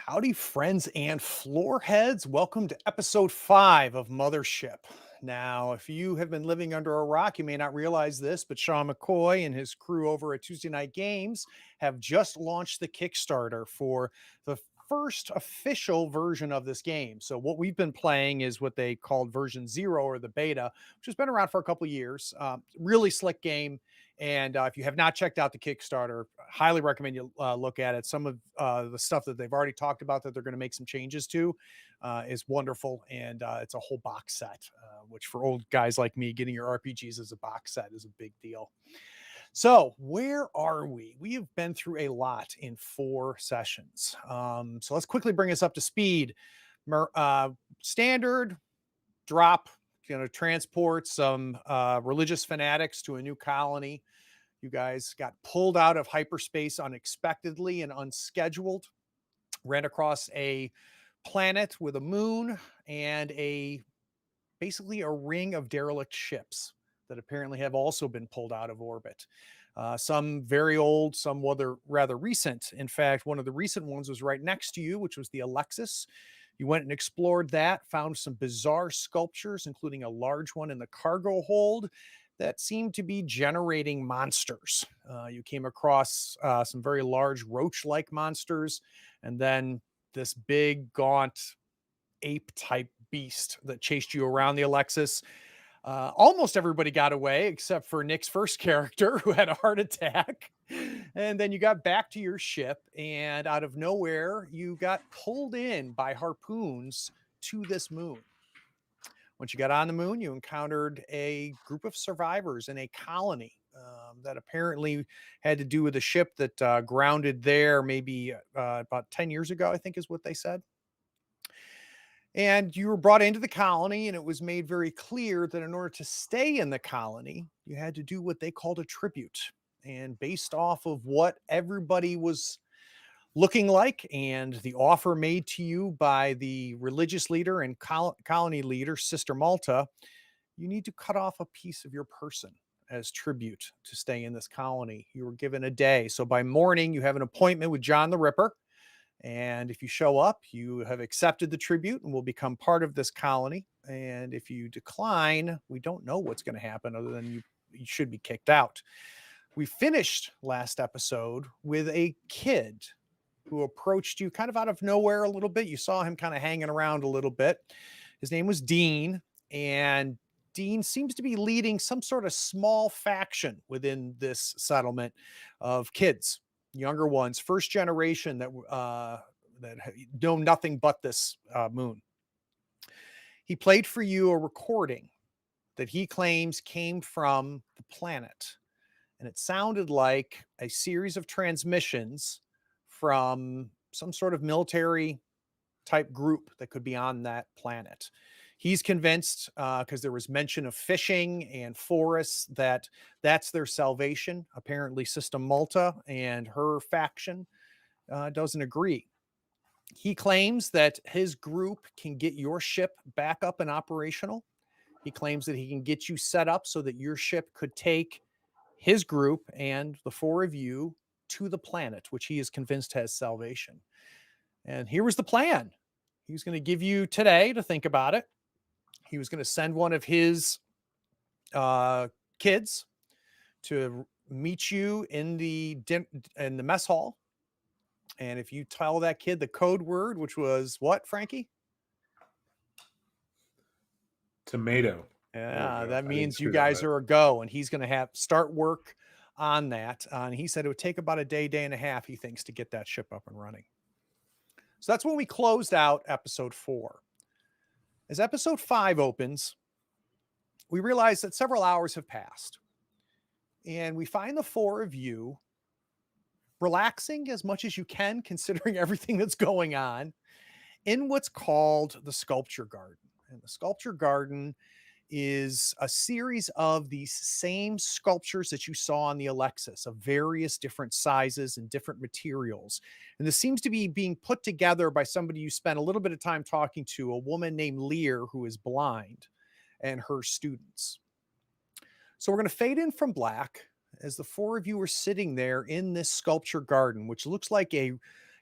Howdy, friends and floor heads. Welcome to episode 5 of Mothership. Now, if you have been living under a rock, you may not realize this, but Sean McCoy and his crew over at Tuesday Night Games have just launched the Kickstarter for the first official version of this game. So, what we've been playing is what they called version 0 or the beta, which has been around for a couple of years. Really slick game. And if you have not checked out the Kickstarter, highly recommend you look at it. Some of the stuff that they've already talked about that they're going to make some changes to is wonderful. And it's a whole box set, which for old guys like me, getting your RPGs as a box set is a big deal. So, where are we? We have been through a lot in 4 sessions. So, let's quickly bring us up to speed. Standard drop, transport some religious fanatics to a new colony. You guys got pulled out of hyperspace unexpectedly and unscheduled, ran across a planet with a moon and basically a ring of derelict ships that apparently have also been pulled out of orbit. Some very old, some rather recent. In fact, one of the recent ones was right next to you, which was the Alexis. You went and explored that, found some bizarre sculptures, including a large one in the cargo hold that seemed to be generating monsters. You came across some very large roach-like monsters, and then this big, gaunt, ape-type beast that chased you around the Alexis. Almost everybody got away except for Nick's first character, who had a heart attack. And then you got back to your ship, and out of nowhere, you got pulled in by harpoons to this moon. Once you got on the moon, you encountered a group of survivors in a colony that apparently had to do with a ship that grounded there maybe about 10 years ago, I think is what they said. And you were brought into the colony, and it was made very clear that in order to stay in the colony, you had to do what they called a tribute. And based off of what everybody was looking like and the offer made to you by the religious leader and colony leader, Sister Malta, you need to cut off a piece of your person as tribute to stay in this colony. You were given a day. So by morning, you have an appointment with John the Ripper. And if you show up, you have accepted the tribute and will become part of this colony. And if you decline, we don't know what's going to happen other than you should be kicked out. We finished last episode with a kid who approached you kind of out of nowhere a little bit. You saw him kind of hanging around a little bit. His name was Dean, and Dean seems to be leading some sort of small faction within this settlement of kids, younger ones, first generation that know nothing but this moon. He played for you a recording that he claims came from the planet, and it sounded like a series of transmissions from some sort of military type group that could be on that planet. He's convinced, because there was mention of fishing and forests, that that's their salvation. Apparently, Sister Malta and her faction doesn't agree. He claims that his group can get your ship back up and operational. He claims that he can get you set up so that your ship could take his group and the 4 of you to the planet, which he is convinced has salvation. And here was the plan. He was going to give you today to think about it. He was going to send one of his kids to meet you in the mess hall. And if you tell that kid the code word, which was what, Frankie? Tomato. Yeah, that means you guys are a go, and he's going to start work on that. And he said it would take about a day and a half, he thinks, to get that ship up and running. So that's when we closed out episode 4. As episode 5 opens, we realize that several hours have passed, and we find the 4 of you relaxing as much as you can, considering everything that's going on, in what's called the sculpture garden. And the sculpture garden is a series of these same sculptures that you saw on the Alexis of various different sizes and different materials. And this seems to be being put together by somebody you spent a little bit of time talking to, a woman named Lear, who is blind, and her students. So we're going to fade in from black as the 4 of you are sitting there in this sculpture garden, which looks like a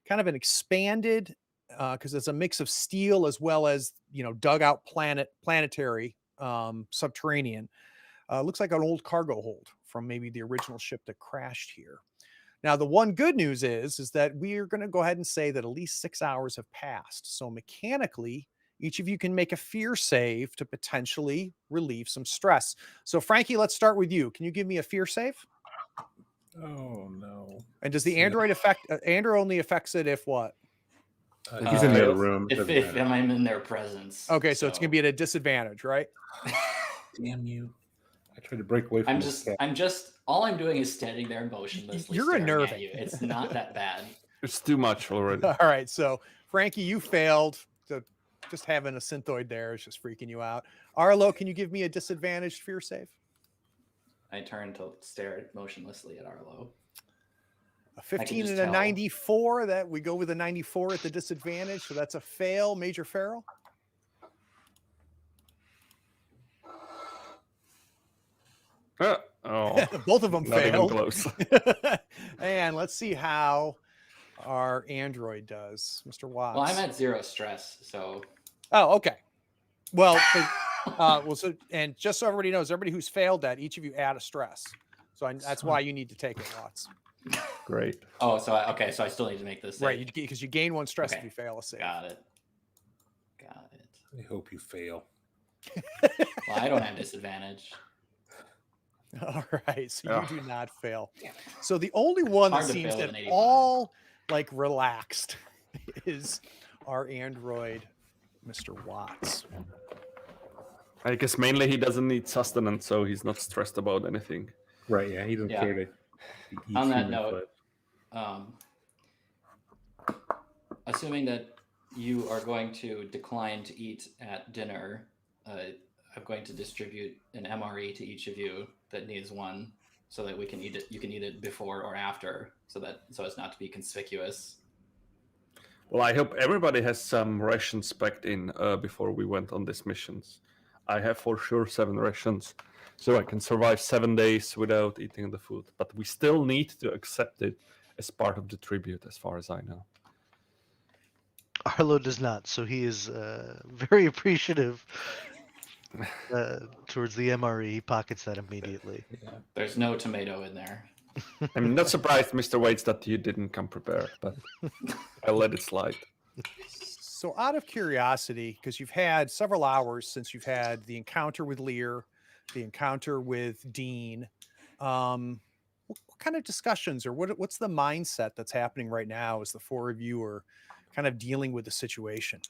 kind of an expanded because it's a mix of steel as well as dug out planetary subterranean. Looks like an old cargo hold from maybe the original ship that crashed here. Now, the one good news is that we are going to go ahead and say that at least 6 hours have passed. So mechanically, each of you can make a fear save to potentially relieve some stress. So Frankie, let's start with you. Can you give me a fear save? Oh no! And does the android affect? Android only affects it if what? He's in the other room. If I'm in their presence. Okay, so it's gonna be at a disadvantage, right? Damn you! I tried to break away from. All I'm doing is standing there motionlessly. You're unnerving. At you. It's not that bad. It's too much already. All right, so Frankie, you failed. So just having a synthoid there is just freaking you out. Arlo, can you give me a disadvantaged fear save? I turn to stare motionlessly at Arlo. A 15 and a 94. That we go with a 94 at the disadvantage, so that's a fail. Major Farrell. Both of them failed. Close. And let's see how our android does, Mr. Watts. Well, I'm at 0 stress, so. Oh, okay. Well, and just so everybody knows, everybody who's failed that, each of you add a stress. So that's why you need to take it, Watts. Great. Oh, so I still need to make this save. Right, because you gain 1 stress if you fail a save. Got it. I hope you fail. Well, I don't have disadvantage. All right, so you do not fail. So the only one that seems at all like relaxed is our android, Mr. Watts. I guess mainly he doesn't need sustenance, so he's not stressed about anything. Right? Yeah, he doesn't care to eat. On that note, assuming that you are going to decline to eat at dinner, I'm going to distribute an MRE to each of you that needs one, so that we can eat it. You can eat it before or after, so as not to be conspicuous. Well, I hope everybody has some rations packed in before we went on these missions. I have for sure 7 rations, so I can survive 7 days without eating the food. But we still need to accept it as part of the tribute, as far as I know. Arlo does not, so he is very appreciative towards the MRE. He pockets that immediately. Yeah. There's no tomato in there. I'm not surprised, Mr. Waits, that you didn't come prepared, but I'll let it slide. So out of curiosity, because you've had several hours since you've had the encounter with Lear, the encounter with Dean, what kind of discussions or what's the mindset that's happening right now as the 4 of you are kind of dealing with the situation?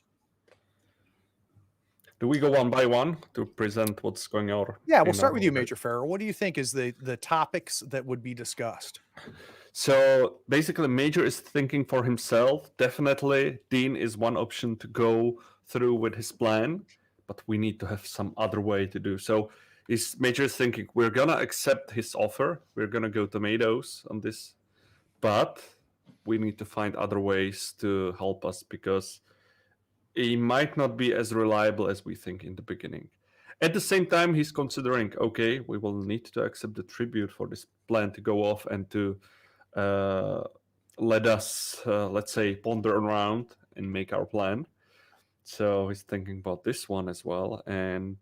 Do we go one by one to present what's going on? Yeah, we'll start with you, Major Farrell. What do you think is the topics that would be discussed? So basically, Major is thinking for himself. Definitely, Dean is one option to go through with his plan, but we need to have some other way to do. So Major is thinking, we're going to accept his offer. We're going to go tomatoes on this, but we need to find other ways to help us because he might not be as reliable as we think in the beginning. At the same time, he's considering, okay, we will need to accept the tribute for this plan to go off and to let us, let's say, ponder around and make our plan. So he's thinking about this one as well. And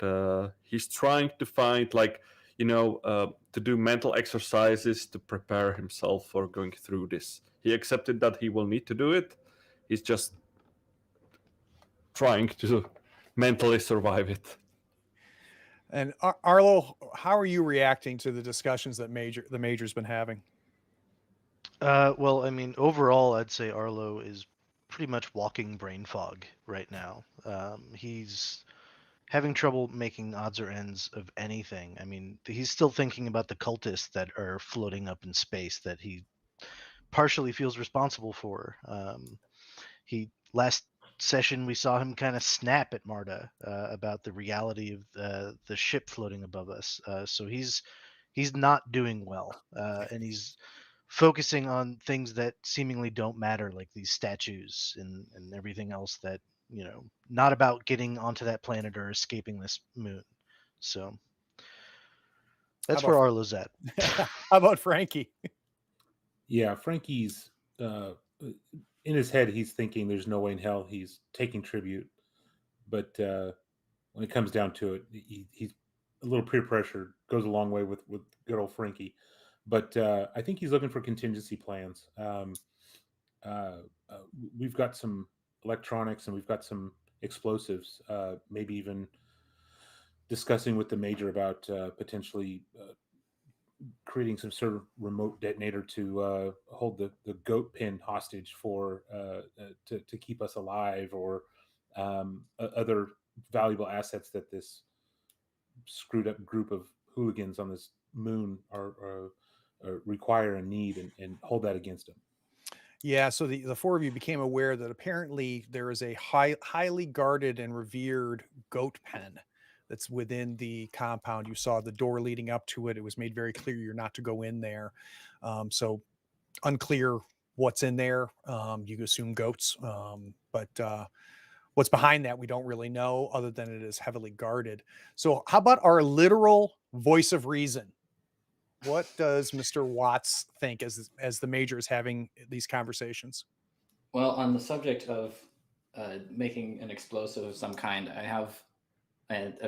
he's trying to find, to do mental exercises to prepare himself for going through this. He accepted that he will need to do it. He's just trying to mentally survive it. And Arlo, how are you reacting to the discussions that the Major's been having? Well, I mean, overall, I'd say Arlo is pretty much walking brain fog right now. He's having trouble making odds or ends of anything. I mean, he's still thinking about the cultists that are floating up in space that he partially feels responsible for. Last session we saw him kind of snap at Marta about the reality of the ship floating above us. So he's not doing well, and he's focusing on things that seemingly don't matter, like these statues and everything else that, not about getting onto that planet or escaping this moon. So that's where Arlo's at. How about Frankie? Yeah, Frankie's in his head, he's thinking there's no way in hell he's taking tribute. But when it comes down to it, he's a little peer pressure goes a long way with good old Frankie. But I think he's looking for contingency plans. Uh, we've got some electronics and we've got some explosives. Maybe even discussing with the major about potentially creating some sort of remote detonator to hold the goat pin hostage for to keep us alive, or other valuable assets that this screwed up group of hooligans on this moon require and need, and hold that against them. Yeah, so the four of you became aware that apparently there is a highly guarded and revered goat pen that's within the compound. You saw the door leading up to it. It was made very clear you're not to go in there. So unclear what's in there. You assume goats, but what's behind that we don't really know, other than it is heavily guarded. So how about our literal voice of reason? What does Mr. Watts think as the major is having these conversations? Well, on the subject of making an explosive of some kind, I have,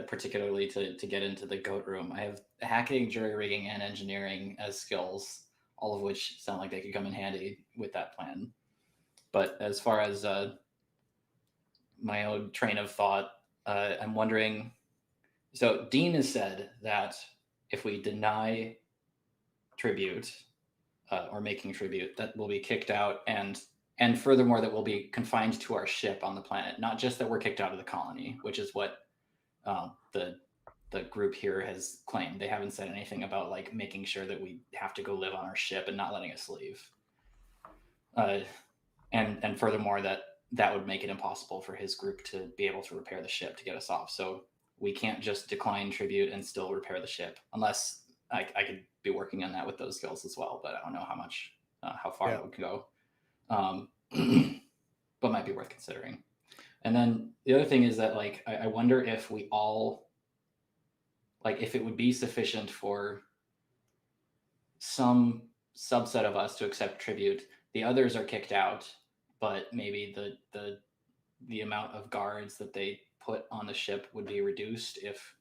particularly to get into the goat room, I have hacking, jury rigging, and engineering as skills, all of which sound like they could come in handy with that plan. But as far as my own train of thought, I'm wondering, so Dean has said that if we deny tribute or making tribute, that we'll be kicked out, and furthermore that we'll be confined to our ship on the planet. Not just that we're kicked out of the colony, which is what the group here has claimed. They haven't said anything about like making sure that we have to go live on our ship and not letting us leave. And furthermore that would make it impossible for his group to be able to repair the ship to get us off. So we can't just decline tribute and still repair the ship, unless I could be working on that with those skills as well, but I don't know how far that would go. But might be worth considering. And then the other thing is that like I wonder if we all, like, if it would be sufficient for some subset of us to accept tribute. The others are kicked out, but maybe the amount of guards that they put on the ship would be reduced if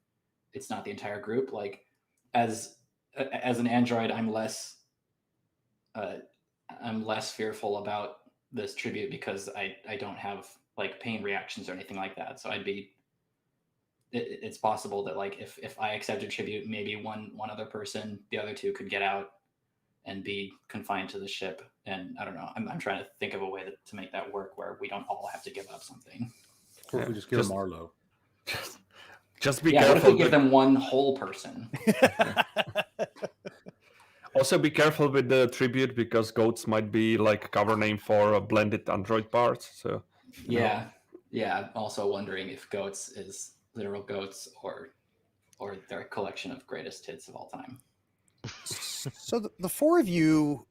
it's not the entire group. Like, as an android, I'm less fearful about this tribute because I don't have like pain reactions or anything like that. So it's possible that like if I accepted tribute, maybe one other person, the other two could get out and be confined to the ship. And I don't know. I'm trying to think of a way to make that work where we don't all have to give up something. Or if we just give them Arlo. Just be What if careful. we give them one whole person? Also, be careful with the tribute because goats might be like a cover name for blended android parts. So yeah. Also wondering if goats is literal goats or they're a collection of greatest hits of all time. So the four of you,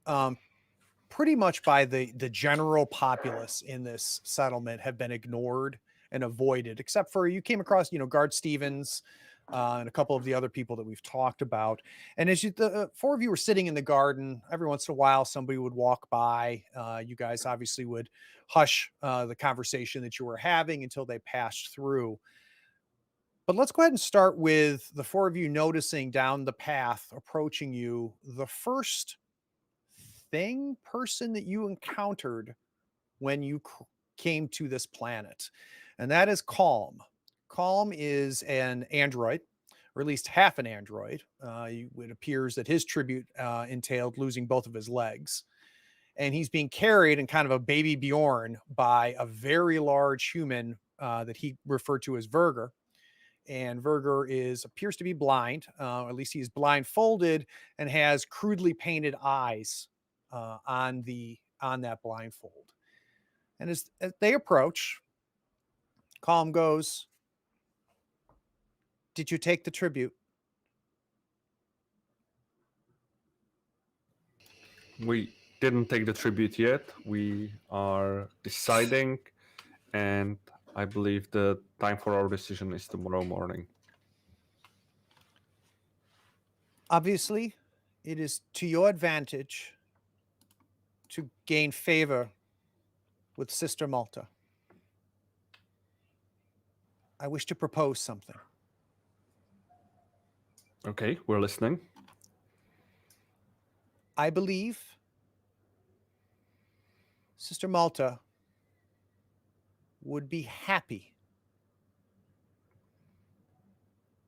pretty much by the general populace in this settlement, have been ignored and avoided, except for you came across, Guard Stevens and a couple of the other people that we've talked about. And as the four of you were sitting in the garden, every once in a while somebody would walk by. You guys obviously would hush the conversation that you were having until they passed through. But let's go ahead and start with the four of you noticing down the path approaching you the first person that you encountered when you came to this planet, and that is Colm. Colm is an android, or at least half an android. It appears that his tribute entailed losing both of his legs, and he's being carried in kind of a baby Bjorn by a very large human that he referred to as Verger. And Verger appears to be blind, or at least he's blindfolded and has crudely painted eyes on that blindfold. And as they approach, Colm goes, "Did you take the tribute?" we didn't take the tribute yet. We are deciding, and I believe the time for our decision is tomorrow morning. Obviously, it is to your advantage to gain favor with Sister Malta. I wish to propose something. Okay, we're listening. I believe Sister Malta would be happy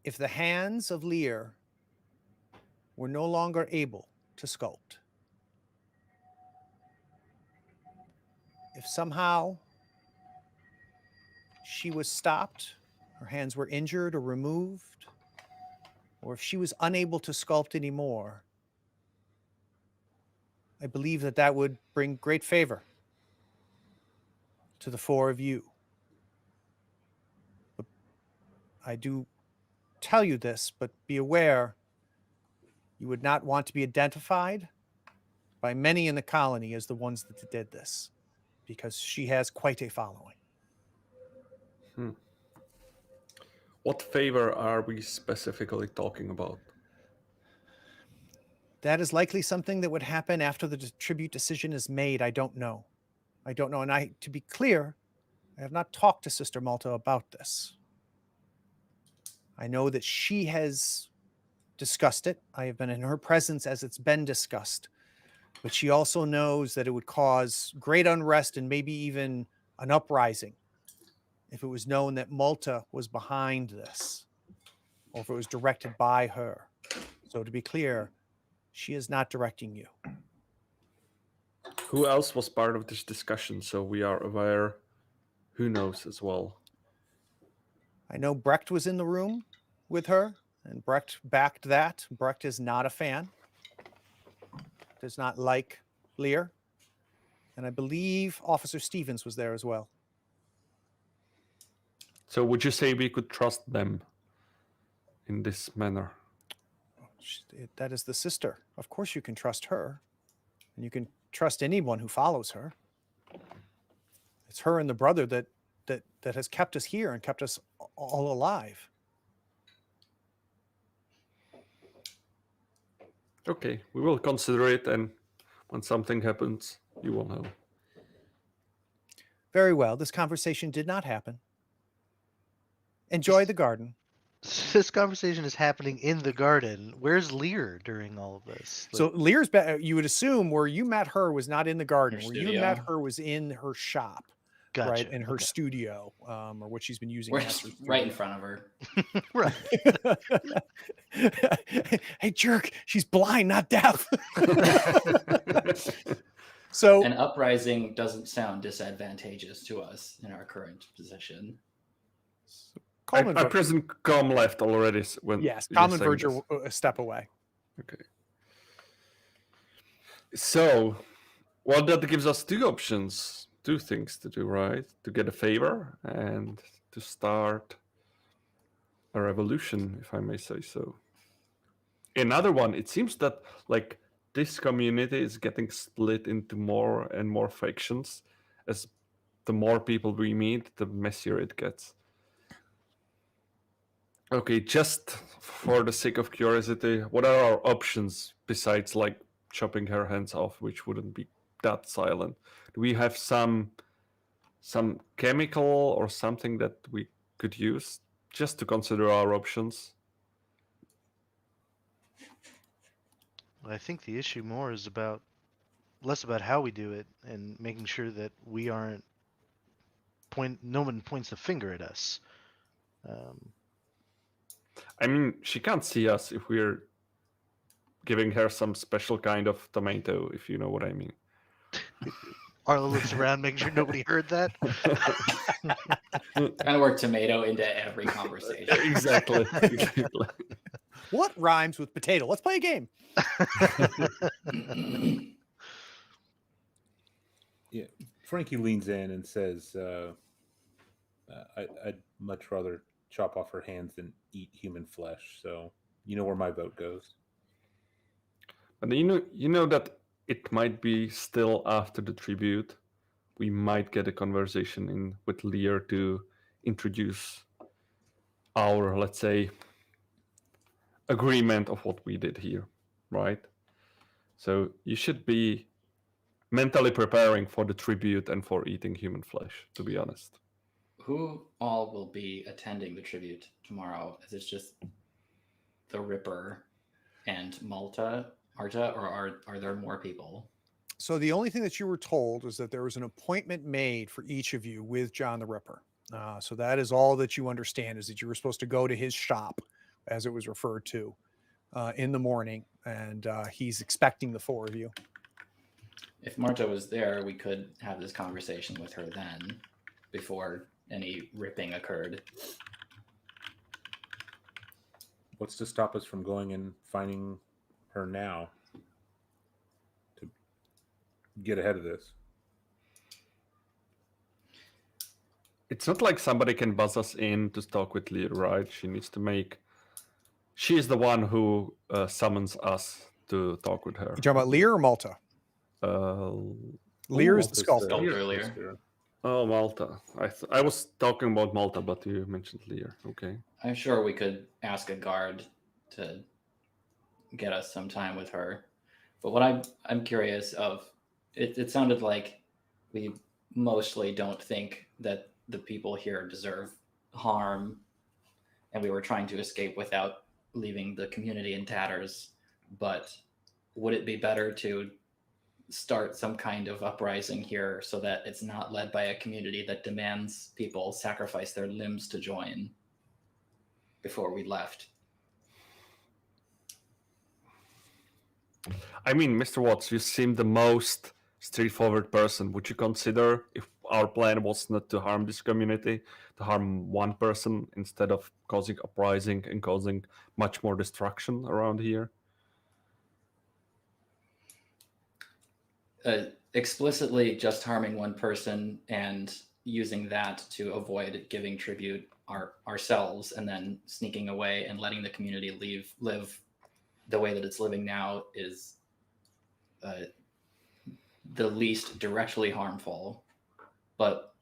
if the hands of Lear were no longer able to sculpt. If somehow she was stopped, her hands were injured or removed, or if she was unable to sculpt anymore, I believe that that would bring great favor to the four of you. But I do tell you this, but be aware you would not want to be identified by many in the colony as the ones that did this, because she has quite a following. What favor are we specifically talking about? That is likely something that would happen after the tribute decision is made. I don't know. And to be clear, I have not talked to Sister Malta about this. I know that she has discussed it. I have been in her presence as it's been discussed. But she also knows that it would cause great unrest and maybe even an uprising if it was known that Malta was behind this, or if it was directed by her. So to be clear, she is not directing you. Who else was part of this discussion so we are aware? Who knows as well? I know Brech was in the room with her, and Brech backed that. Brech is not a fan, does not like Lear. And I believe Officer Stevens was there as well. So would you say we could trust them in this manner? That is the sister. Of course you can trust her. And you can trust anyone who follows her. It's her and the brother that has kept us here and kept us all alive. Okay, we will consider it, and when something happens, you will know. Very well. This conversation did not happen. Enjoy the garden. This conversation is happening in the garden. Where's Lear during all of this? So Lear's, you would assume where you met her was not in the garden. Her Where you studio. met her was in her shop, Gotcha. right? In her Okay. studio, or what she's been using. We're as her right in studio. front of her. Right. Hey, jerk! She's blind, not deaf. So An uprising doesn't sound disadvantageous to us in our current position. Colm and I Ver- present Colm left already when yes, you're Colm and saying Verge this. are a step away. Okay. So, well, that gives us two things to do, right? To get a favor and to start a revolution, if I may say so. Another one, it seems that like this community is getting split into more and more factions. As the more people we meet, the messier it gets. Okay, just for the sake of curiosity, what are our options besides like chopping her hands off, which wouldn't be that silent? Do we have some chemical or something that we could use just to consider our options? I think the issue more is less about how we do it and making sure that we aren't no one points the finger at us. I mean, she can't see us if we're giving her some special kind of tomato, if you know what I mean. Arlo looks around, making sure nobody heard that. Trying to work tomato into every conversation. Exactly. What rhymes with potato? Let's play a game. Yeah, Frankie leans in and says, I'd much rather chop off her hands than eat human flesh. So you know where my vote goes. But you know that it might be still after the tribute. We might get a conversation in with Lear to introduce our, let's say, agreement of what we did here, right? So you should be mentally preparing for the tribute and for eating human flesh, to be honest. Who all will be attending the tribute tomorrow? Is it just the Ripper and Marta, or are there more people? So the only thing that you were told is that there was an appointment made for each of you with John the Ripper. So that is all that you understand, is that you were supposed to go to his shop, as it was referred to, in the morning, and he's expecting the four of you. If Marta was there, we could have this conversation with her then, before any ripping occurred. What's to stop us from going and finding her now to get ahead of this? It's not like somebody can buzz us in to talk with Lear, right? She is the one who summons us to talk with her. You talking about Lear or Malta? Lear is the sculptor. Sculptor Lear. Oh, Malta. I was talking about Malta, but you mentioned Lear. Okay. I'm sure we could ask a guard to get us some time with her. But what I'm curious of, it sounded like we mostly don't think that the people here deserve harm, and we were trying to escape without leaving the community in tatters. But would it be better to start some kind of uprising here so that it's not led by a community that demands people sacrifice their limbs to join before we left? I mean, Mr. Watts, you seem the most straightforward person. Would you consider, if our plan was not to harm this community, to harm one person instead of causing uprising and causing much more destruction around here? Explicitly just harming one person and using that to avoid giving tribute ourselves, and then sneaking away and letting the community live the way that it's living now is the least directly harmful. But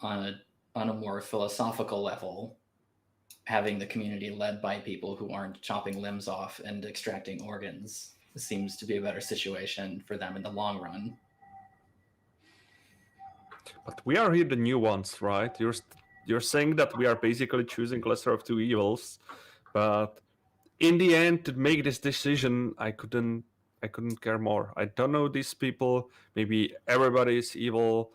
on a more philosophical level, having the community led by people who aren't chopping limbs off and extracting organs seems to be a better situation for them in the long run. But we are here the new ones, right? You're saying that we are basically choosing lesser of two evils, but in the end, to make this decision, I couldn't care more. I don't know these people. Maybe everybody is evil.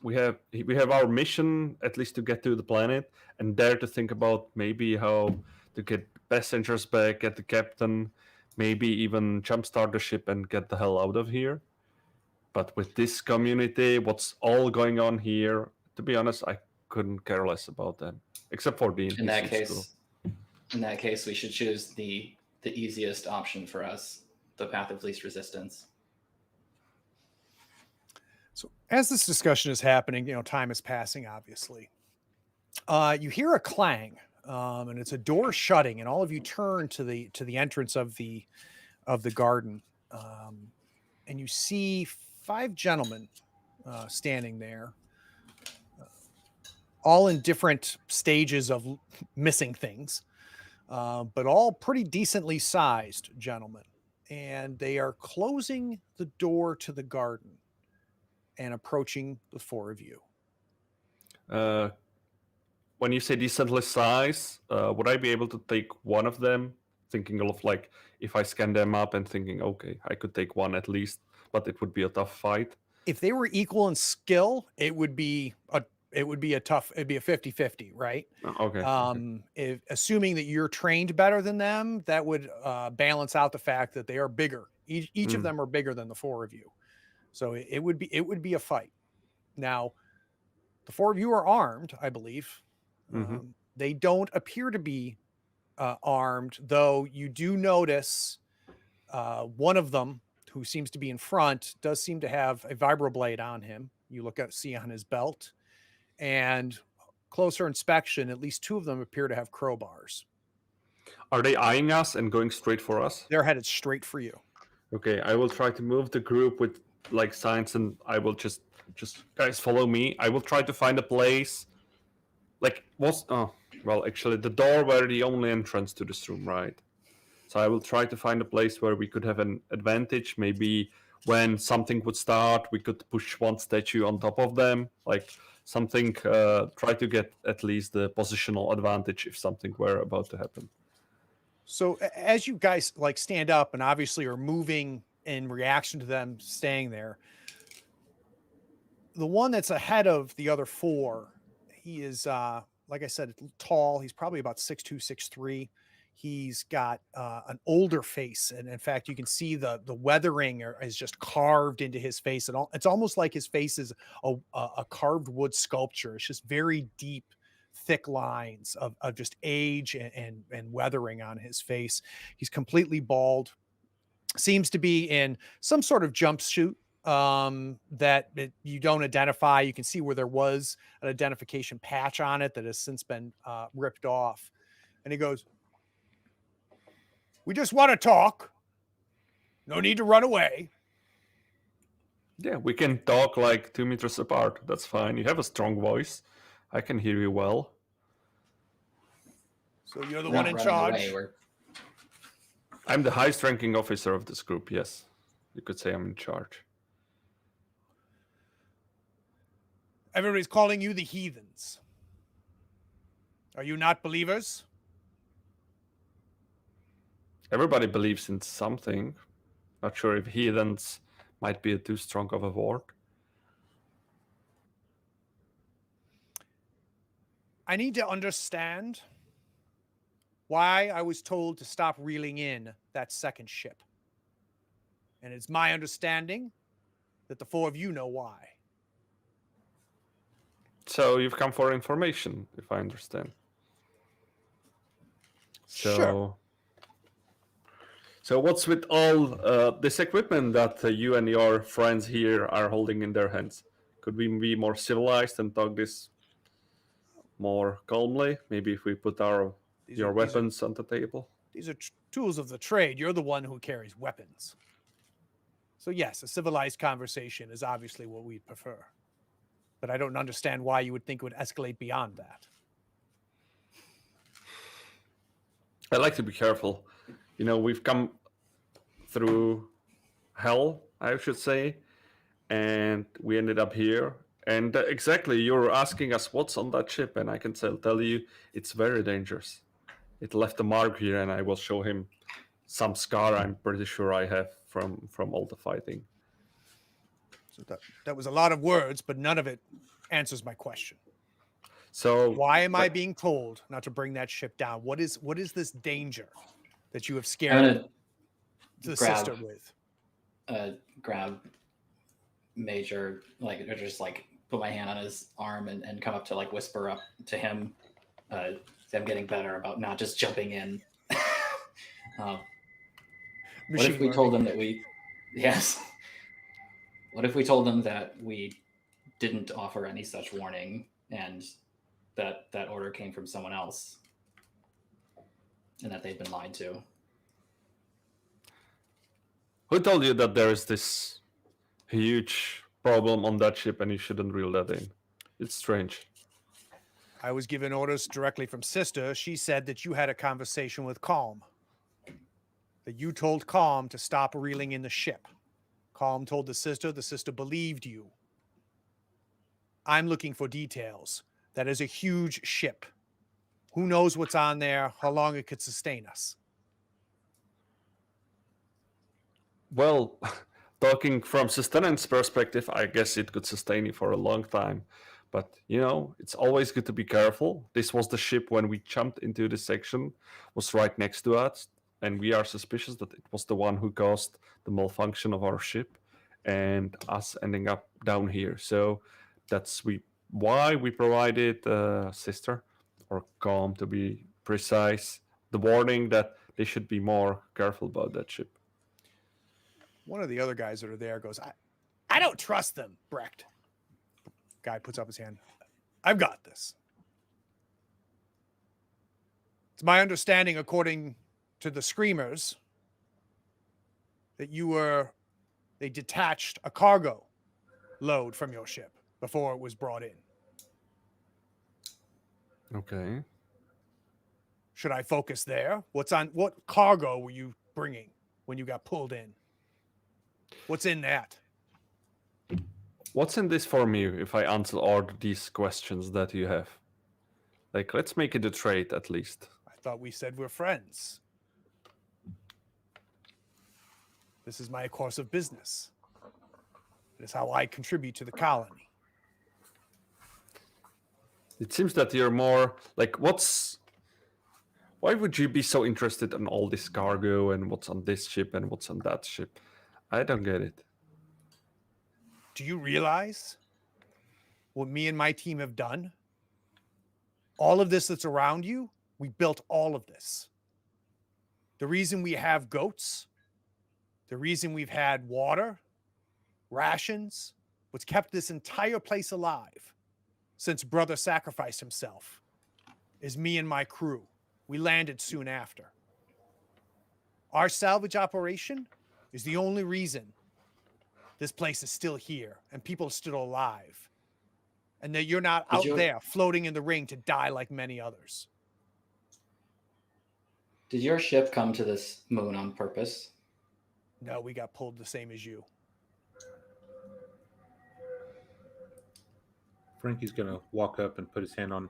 We have our mission, at least to get to the planet, and dare to think about maybe how to get passengers back, get the captain, maybe even jumpstart the ship and get the hell out of here. But with this community, what's all going on here, to be honest, I couldn't care less about them, except for Dean. In that case, we should choose the easiest option for us, the path of least resistance. So as this discussion is happening, time is passing, obviously. You hear a clang, and it's a door shutting, and all of you turn to the entrance of the garden, and you see 5 gentlemen standing there, all in different stages of missing things, but all pretty decently sized gentlemen, and they are closing the door to the garden and approaching the 4 of you. When you say decently sized, would I be able to take one of them? Thinking of like, if I scan them up and thinking, okay, I could take one at least, but it would be a tough fight. If they were equal in skill, it would be a 50-50, right? Okay. Assuming that you're trained better than them, that would balance out the fact that they are bigger. Each of them are bigger than the 4 of you. So it would be a fight. Now, the 4 of you are armed, I believe. They don't appear to be armed, though you do notice one of them, who seems to be in front, does seem to have a vibroblade on him. You see on his belt, and closer inspection, at least 2 of them appear to have crowbars. Are they eyeing us and going straight for us? They're headed straight for you. Okay, I will try to move the group with like signs, and I will just guys follow me. I will try to find a place. Actually, the door were the only entrance to this room, right? So I will try to find a place where we could have an advantage. Maybe when something would start, we could push one statue on top of them, like something. Try to get at least the positional advantage if something were about to happen. So as you guys like stand up and obviously are moving in reaction to them staying there, the one that's ahead of the other four, he is like I said, tall. He's probably about 6'2", 6'3". He's got an older face, and in fact, you can see the weathering is just carved into his face. And it's almost like his face is a carved wood sculpture. It's just very deep, thick lines of just age and weathering on his face. He's completely bald. Seems to be in some sort of jumpsuit that you don't identify. You can see where there was an identification patch on it that has since been ripped off. And he goes, "We just want to talk. No need to run away." Yeah, we can talk like 2 meters apart. That's fine. You have a strong voice. I can hear you well. So you're the We're one not in running charge. away, we're- I'm the highest ranking officer of this group, yes. You could say I'm in charge. Everybody's calling you the heathens. Are you not believers? Everybody believes in something. Not sure if heathens might be too strong of a word. I need to understand why I was told to stop reeling in that second ship. And it's my understanding that the four of you know why. So you've come for information, if I understand. Sure. So what's with all this equipment that you and your friends here are holding in their hands? Could we be more civilized and talk this more calmly? Maybe if we put your weapons on the table? These are tools of the trade. You're the one who carries weapons. So yes, a civilized conversation is obviously what we'd prefer. But I don't understand why you would think it would escalate beyond that. I like to be careful. You know, we've come through hell, I should say, and we ended up here. And exactly, you're asking us what's on that ship, and I can tell you it's very dangerous. It left a mark here, and I will show him some scar I'm pretty sure I have from all the fighting. So that was a lot of words, but none of it answers my question. So why am I being told not to bring that ship down? What is this danger that you have I'm scared gonna the grab- sister with? grab Major, like, or just like put my hand on his arm and come up to like whisper up to him. I'm getting better about not just jumping in. What if we told them that we, yes. What if we told them that we didn't offer any such warning and that order came from someone else and that they've been lied to? Who told you that there is this huge problem on that ship and you shouldn't reel that in? It's strange. I was given orders directly from Sister. She said that you had a conversation with Colm. That you told Colm to stop reeling in the ship. Colm told the sister believed you. I'm looking for details. That is a huge ship. Who knows what's on there, how long it could sustain us? Well, talking from Sustenance perspective, I guess it could sustain you for a long time. But, you know, it's always good to be careful. This was the ship when we jumped into the section, was right next to us. And we are suspicious that it was the one who caused the malfunction of our ship and us ending up down here. So that's why we provided Sister, or Colm to be precise, the warning that they should be more careful about that ship. One of the other guys that are there goes, I don't trust them, Brech. Guy puts up his hand. I've got this. It's my understanding, according to the Screamers, that they detached a cargo load from your ship before it was brought in. Okay. Should I focus there? What cargo were you bringing when you got pulled in? What's in that? What's in this for me if I answer all these questions that you have? Like, let's make it a trade at least. I thought we said we're friends. This is my course of business. It is how I contribute to the colony. It seems that you're more like, why would you be so interested in all this cargo and what's on this ship and what's on that ship? I don't get it. Do you realize what me and my team have done? All of this that's around you, we built all of this. The reason we have goats, the reason we've had water, rations, what's kept this entire place alive since brother sacrificed himself is me and my crew. We landed soon after. Our salvage operation is the only reason this place is still here and people are still alive. And that you're not out there floating in the ring to die like many others. Did your ship come to this moon on purpose? No, we got pulled the same as you. Frankie's going to walk up and put his hand on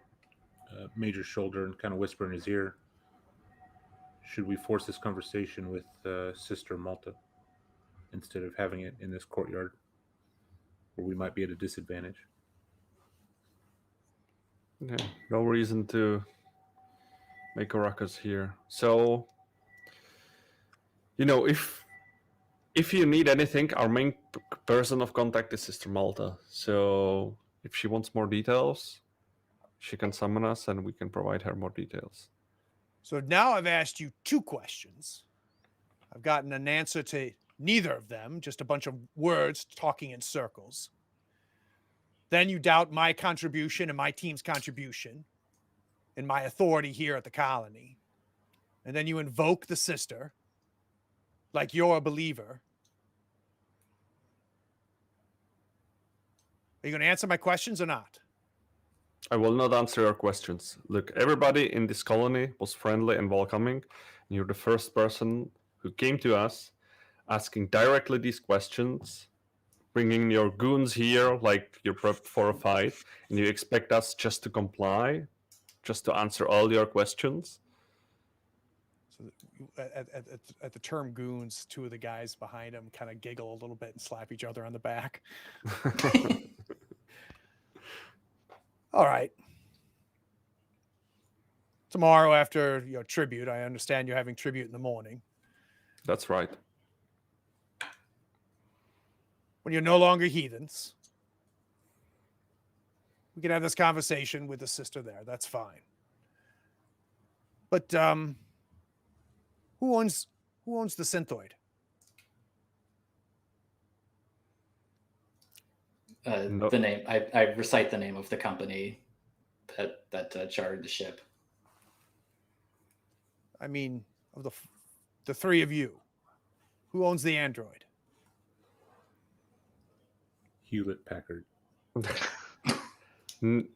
Major's shoulder and kind of whisper in his ear, should we force this conversation with Sister Malta instead of having it in this courtyard where we might be at a disadvantage? Yeah, no reason to make a ruckus here. So, if you need anything, our main person of contact is Sister Malta. So if she wants more details, she can summon us and we can provide her more details. So now I've asked you 2 questions. I've gotten an answer to neither of them, just a bunch of words talking in circles. Then you doubt my contribution and my team's contribution and my authority here at the colony. And then you invoke the sister like you're a believer. Are you going to answer my questions or not? I will not answer your questions. Look, everybody in this colony was friendly and welcoming. And you're the first person who came to us asking directly these questions, bringing your goons here like you're prepped for a fight, and you expect us just to comply, just to answer all your questions. So at the term goons, 2 of the guys behind him kind of giggle a little bit and slap each other on the back. All right. Tomorrow after your tribute, I understand you're having tribute in the morning. That's right. When you're no longer heathens, we can have this conversation with the sister there. That's fine. But who owns the synthoid? The name. I recite the name of the company that chartered the ship. I mean, of the 3 of you, who owns the android? Hewlett Packard. None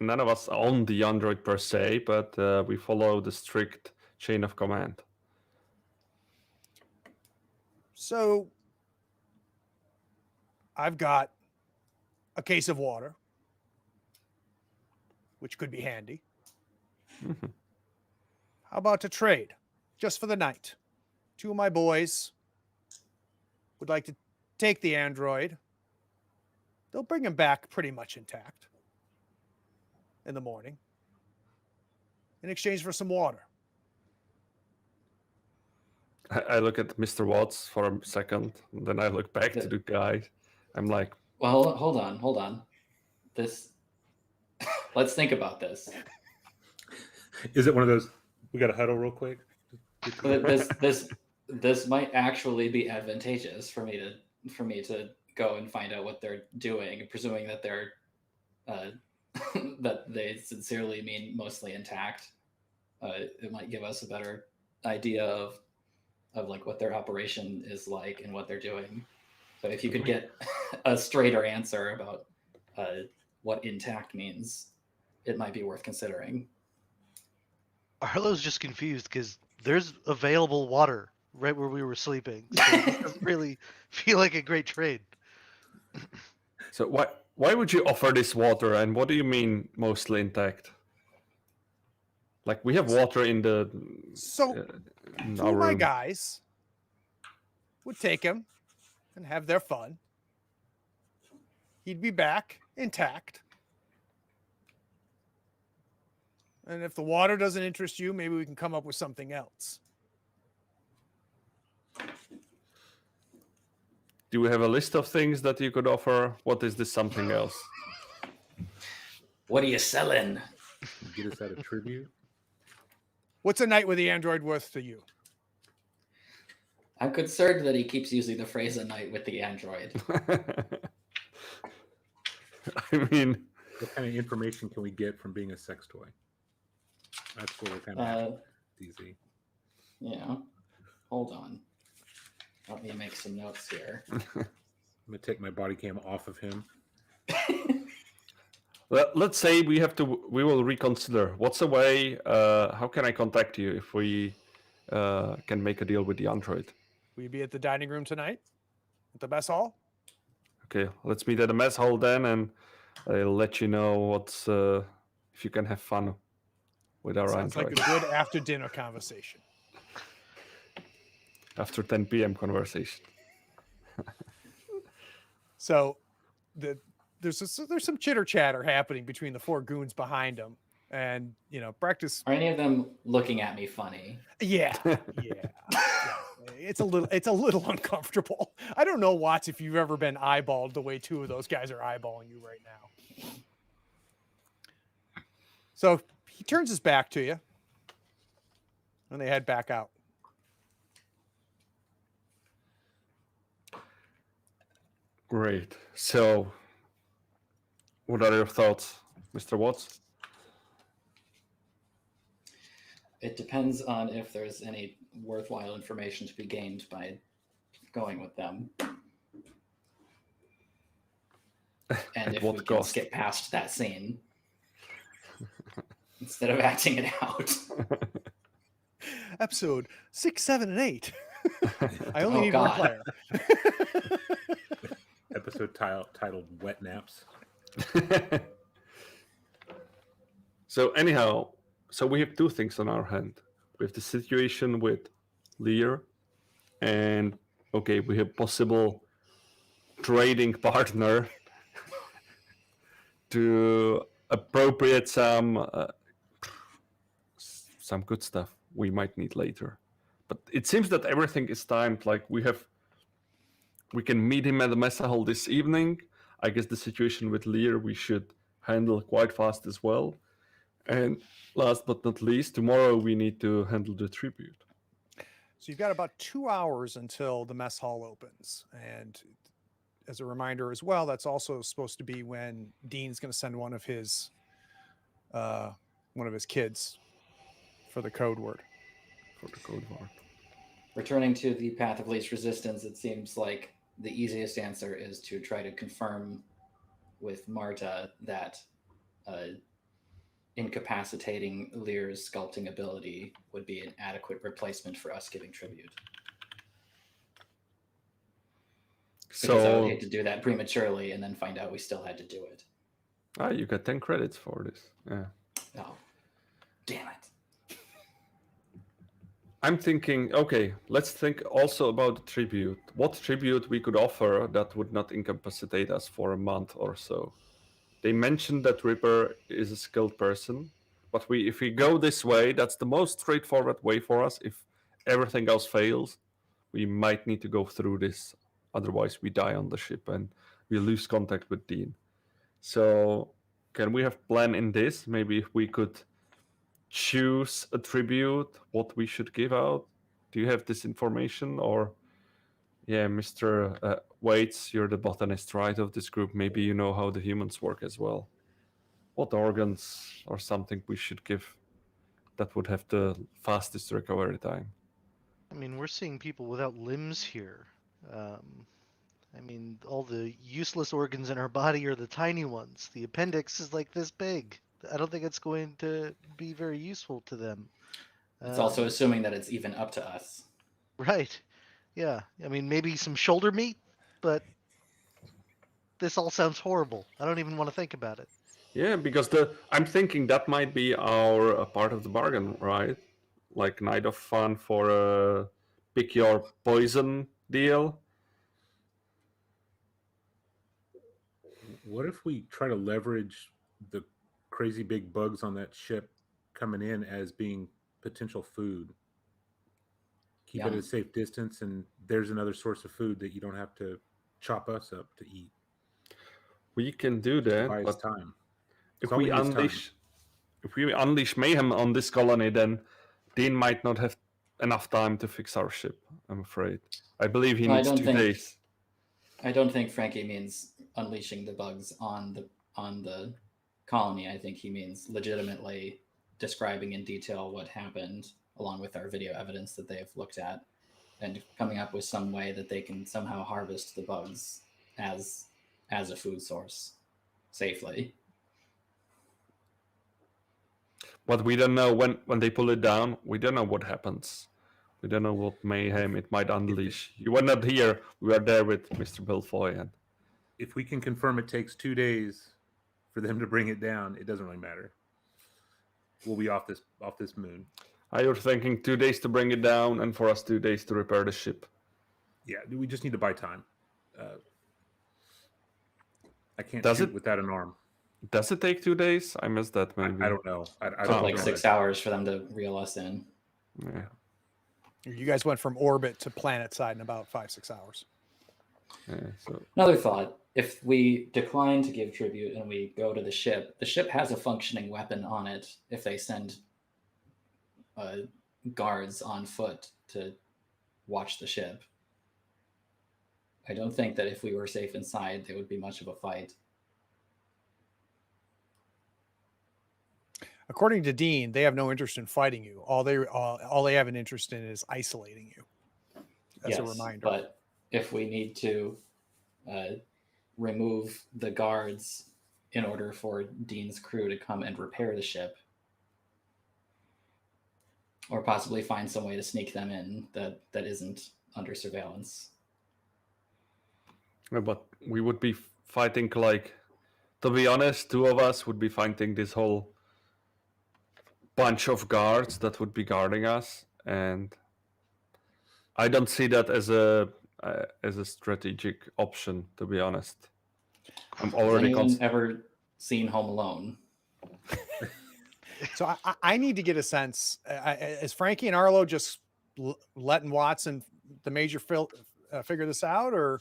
of us own the android per se, but we follow the strict chain of command. So I've got a case of water, which could be handy. Mm-hmm. How about a trade, just for the night? 2 of my boys would like to take the android. They'll bring him back pretty much intact in the morning in exchange for some water. I look at Mr. Watts for a second, and then I look back to the guy. I'm like, well, hold on. This. Let's think about this. Is it one of those, we got to huddle real quick? This might actually be advantageous for me to go and find out what they're doing, presuming that they're that they sincerely mean mostly intact. It might give us a better idea of like what their operation is like and what they're doing. So if you could get a straighter answer about what intact means, it might be worth considering. Arlo's just confused because there's available water right where we were sleeping. So it doesn't really feel like a great trade. So why would you offer this water, and what do you mean mostly intact? Like we have water in the So in two our of my room. guys would take him and have their fun. He'd be back intact. And if the water doesn't interest you, maybe we can come up with something else. Do we have a list of things that you could offer? What is this something else? What are you selling? Get us out of tribute. What's a night with the android worth to you? I'm concerned that he keeps using the phrase "a night with the android." I mean, What kind of information can we get from being a sex toy? That's what we're kind of easy. Yeah. Hold on. Let me make some notes here. I'm gonna take my body cam off of him. let's say we will reconsider. What's a way? How can I contact you if we can make a deal with the android? Will you be at the dining room tonight? At the mess hall? Okay, let's meet at the mess hall then, and I'll let you know what's if you can have fun with our Sounds android. like a good after dinner conversation. After 10 p.m. conversation. So there's some chitter chatter happening between the four goons behind him, and Brech is Are any of them looking at me funny? yeah. It's a little uncomfortable. I don't know, Watts, if you've ever been eyeballed the way two of those guys are eyeballing you right now. So he turns his back to you, and they head back out. Great. So, what are your thoughts, Mr. Watts? It depends on if there's any worthwhile information to be gained by going with them. And if we can skip past that scene instead of acting it out. Episode 6, 7, and 8. I only need God. one player. Episode titled Wet Naps. So anyhow, we have two things on our hand. We have the situation with Lear, and okay, we have possible trading partner to appropriate some good stuff we might need later. But it seems that everything is timed. Like we can meet him at the mess hall this evening. I guess the situation with Lear we should handle quite fast as well. And last but not least, tomorrow we need to handle the tribute. So you've got about 2 hours until the mess hall opens. And as a reminder as well, that's also supposed to be when Dean's going to send one of his kids for the code word. Returning to the path of least resistance, it seems like the easiest answer is to try to confirm with Marta that incapacitating Lear's sculpting ability would be an adequate replacement for us giving tribute. Because I would hate to do that prematurely and then find out we still had to do it. You got 10 credits for this. Yeah. Oh, damn it. I'm thinking, okay, let's think also about the tribute. What tribute we could offer that would not incapacitate us for a month or so. They mentioned that Ripper is a skilled person, but if we go this way, that's the most straightforward way for us. If everything else fails, we might need to go through this. Otherwise, we die on the ship and we lose contact with Dean. So, can we have plan in this? Maybe if we could choose a tribute, what we should give out. Do you have this information? Or, yeah, Mr. Waits, you're the botanist, right, of this group. Maybe you know how the humans work as well. What organs or something we should give that would have the fastest recovery time? I mean, we're seeing people without limbs here. I mean, all the useless organs in our body are the tiny ones. The appendix is like this big. I don't think it's going to be very useful to them. It's also assuming that it's even up to us. Right. Yeah. I mean, maybe some shoulder meat, but this all sounds horrible. I don't even want to think about it. Yeah, because I'm thinking that might be our part of the bargain, right? Like night of fun for a pick your poison deal. What if we try to leverage the crazy big bugs on that ship coming in as being potential food? Keep it at Yum. a safe distance, and there's another source of food that you don't have to chop us up to eat. We can do Just to that, buy us but time. if All we we need is time. unleash mayhem on this colony, then Dean might not have enough time to fix our ship. I'm afraid. I believe he Well, needs 2 days. I don't think Frankie means unleashing the bugs on the colony. I think he means legitimately describing in detail what happened, along with our video evidence that they have looked at, and coming up with some way that they can somehow harvest the bugs as a food source safely. But we don't know when they pull it down. We don't know what happens. We don't know what mayhem it might unleash. You were not here. We were there with Mr. Belfoy, and If we can confirm it takes 2 days for them to bring it down, it doesn't really matter. We'll be off this moon. you're thinking 2 days to bring it down, and for us 2 days to repair the ship. Yeah, we just need to buy time. I can't Does shoot it? without an arm. Does it take 2 days? I missed that. Maybe I don't know. I Took don't like know. 6 hours for them to reel us in. Yeah. You guys went from orbit to planet side in about 5-6 hours. Yeah, so Another thought: if we decline to give tribute and we go to the ship has a functioning weapon on it. If they send guards on foot to watch the ship, I don't think that if we were safe inside, there would be much of a fight. According to Dean, they have no interest in fighting you. All they have an interest in is isolating you. As a reminder. But if we need to remove the guards in order for Dean's crew to come and repair the ship, or possibly find some way to sneak them in that isn't under surveillance. yeah, but we would be fighting like, to be honest, 2 of us would be fighting this whole bunch of guards that would be guarding us, and I don't see that as a strategic option, to be honest. I'm Has already anyone ever seen Home Alone? So I need to get a sense. Is Frankie and Arlo just letting Watson, the major, figure this out, or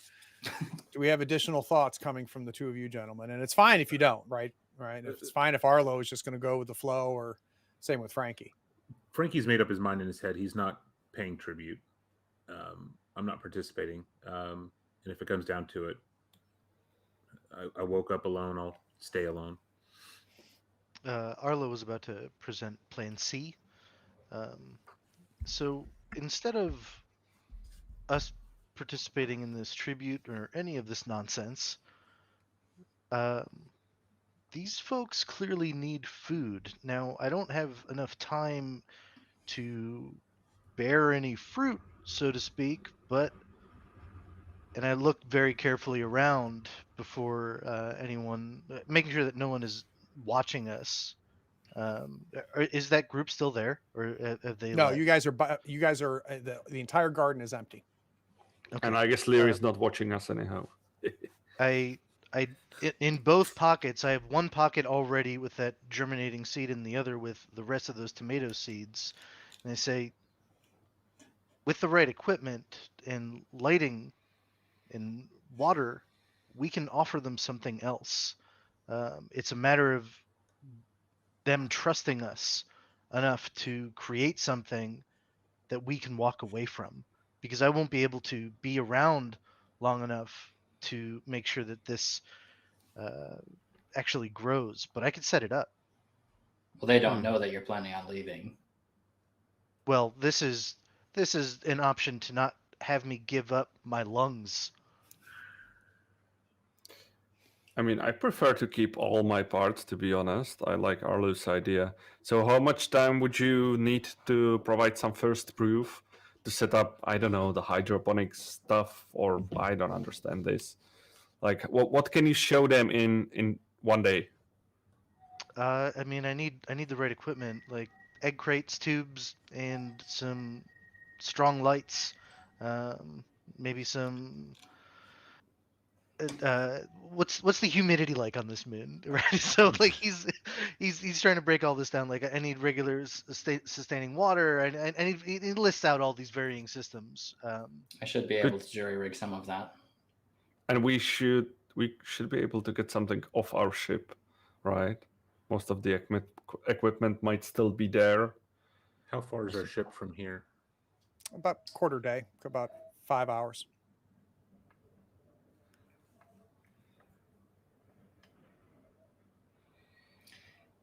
do we have additional thoughts coming from the 2 of you gentlemen? And it's fine if you don't, right? Right. It's fine if Arlo is just going to go with the flow, or same with Frankie. Frankie's made up his mind in his head. He's not paying tribute. I'm not participating. And if it comes down to it, I woke up alone. I'll stay alone. Arlo was about to present Plan C. So instead of us participating in this tribute or any of this nonsense, these folks clearly need food. Now, I don't have enough time to bear any fruit, so to speak, and I looked very carefully around before anyone, making sure that no one is watching us. Is that group still there, or have they? No, left? you guys are. The entire garden is empty. Okay. And I guess Leary's not watching us anyhow. In both pockets, I have one pocket already with that germinating seed, and the other with the rest of those tomato seeds. And I say, with the right equipment and lighting and water, we can offer them something else. It's a matter of them trusting us enough to create something that we can walk away from, because I won't be able to be around long enough to make sure that this actually grows, but I can set it up. Well, they don't know that you're planning on leaving. Well, this is an option to not have me give up my lungs. I mean, I prefer to keep all my parts, to be honest. I like Arlo's idea. So how much time would you need to provide some first proof to set up, I don't know, the hydroponics stuff, or I don't understand this. Like, what can you show them in 1 day? I mean, I need the right equipment, like egg crates, tubes, and some strong lights. Um, Maybe some. What's the humidity like on this moon, right? So like he's trying to break all this down. Like I need regular sustaining water, and he lists out all these varying systems. I should be able to jury rig some of that. And we should be able to get something off our ship, right? Most of the equipment might still be there. How far is our ship from here? About quarter day, about 5 hours.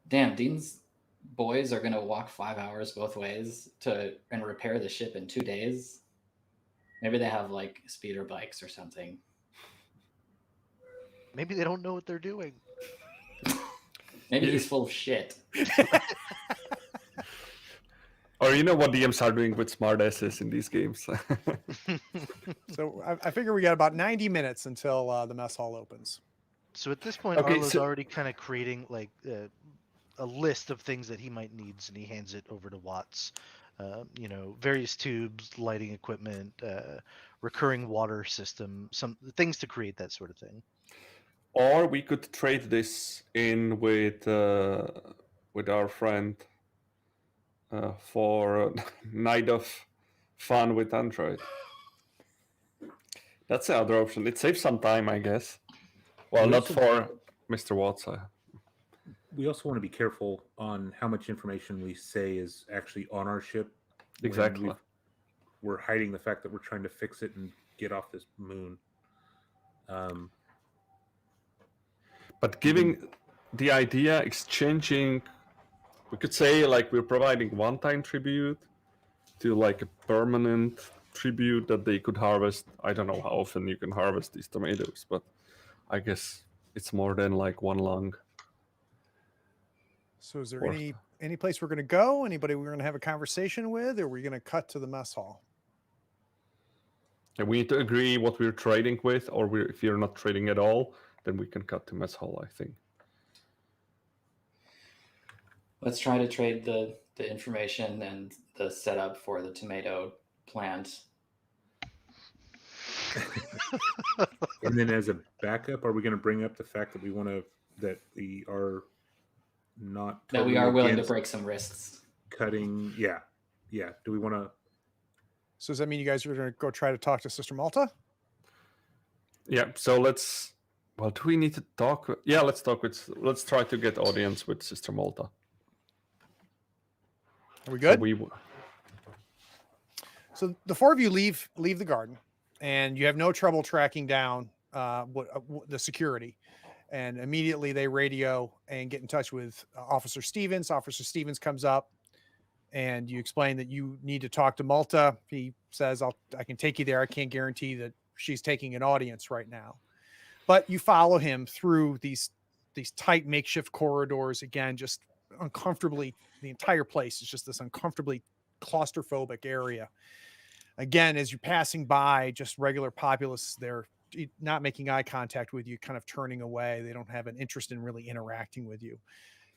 Damn, Dean's boys are gonna walk 5 hours both ways and repair the ship in 2 days. Maybe they have like speeder bikes or something. Maybe they don't know what they're doing. Maybe he's full of shit. Or you know what DMs are doing with smartasses in these games. So I figure we got about 90 minutes until the mess hall opens. So at this point, Okay, Arlo's so- already kind of creating like a list of things that he might needs, and he hands it over to Watts. Various tubes, lighting equipment, recurring water system, some things to create that sort of thing. Or we could trade this in with our friend for a night of fun with Android. That's the other option. It saves some time, I guess. Well, We not also- for Mr. Watts. We also want to be careful on how much information we say is actually on our ship. when Exactly. We're hiding the fact that we're trying to fix it and get off this moon. But giving the idea, exchanging, we could say like we're providing one-time tribute to like a permanent tribute that they could harvest. I don't know how often you can harvest these tomatoes, but I guess it's more than like one lung. So is there Or- any place we're going to go? Anybody we're going to have a conversation with, or are we going to cut to the mess hall? And we need to agree what we're trading with, or if you're not trading at all, then we can cut to mess hall, I think. Let's try to trade the information and the setup for the tomato plant. And then as a backup, are we going to bring up the fact that that we are not That we totally are willing to against break some wrists. cutting? Yeah. Do we want to? So does that mean you guys are going to go try to talk to Sister Malta? Yeah, so do we need to talk? Yeah, let's try to get audience with Sister Malta. Are we good? So So the four of you leave the garden, and you have no trouble tracking down the security. And immediately they radio and get in touch with Officer Stevens. Officer Stevens comes up, and you explain that you need to talk to Malta. He says, I can take you there. I can't guarantee that she's taking an audience right now. But you follow him through these tight makeshift corridors, again, just uncomfortably, the entire place is just this uncomfortably claustrophobic area. Again, as you're passing by just regular populace, they're not making eye contact with you, kind of turning away. They don't have an interest in really interacting with you.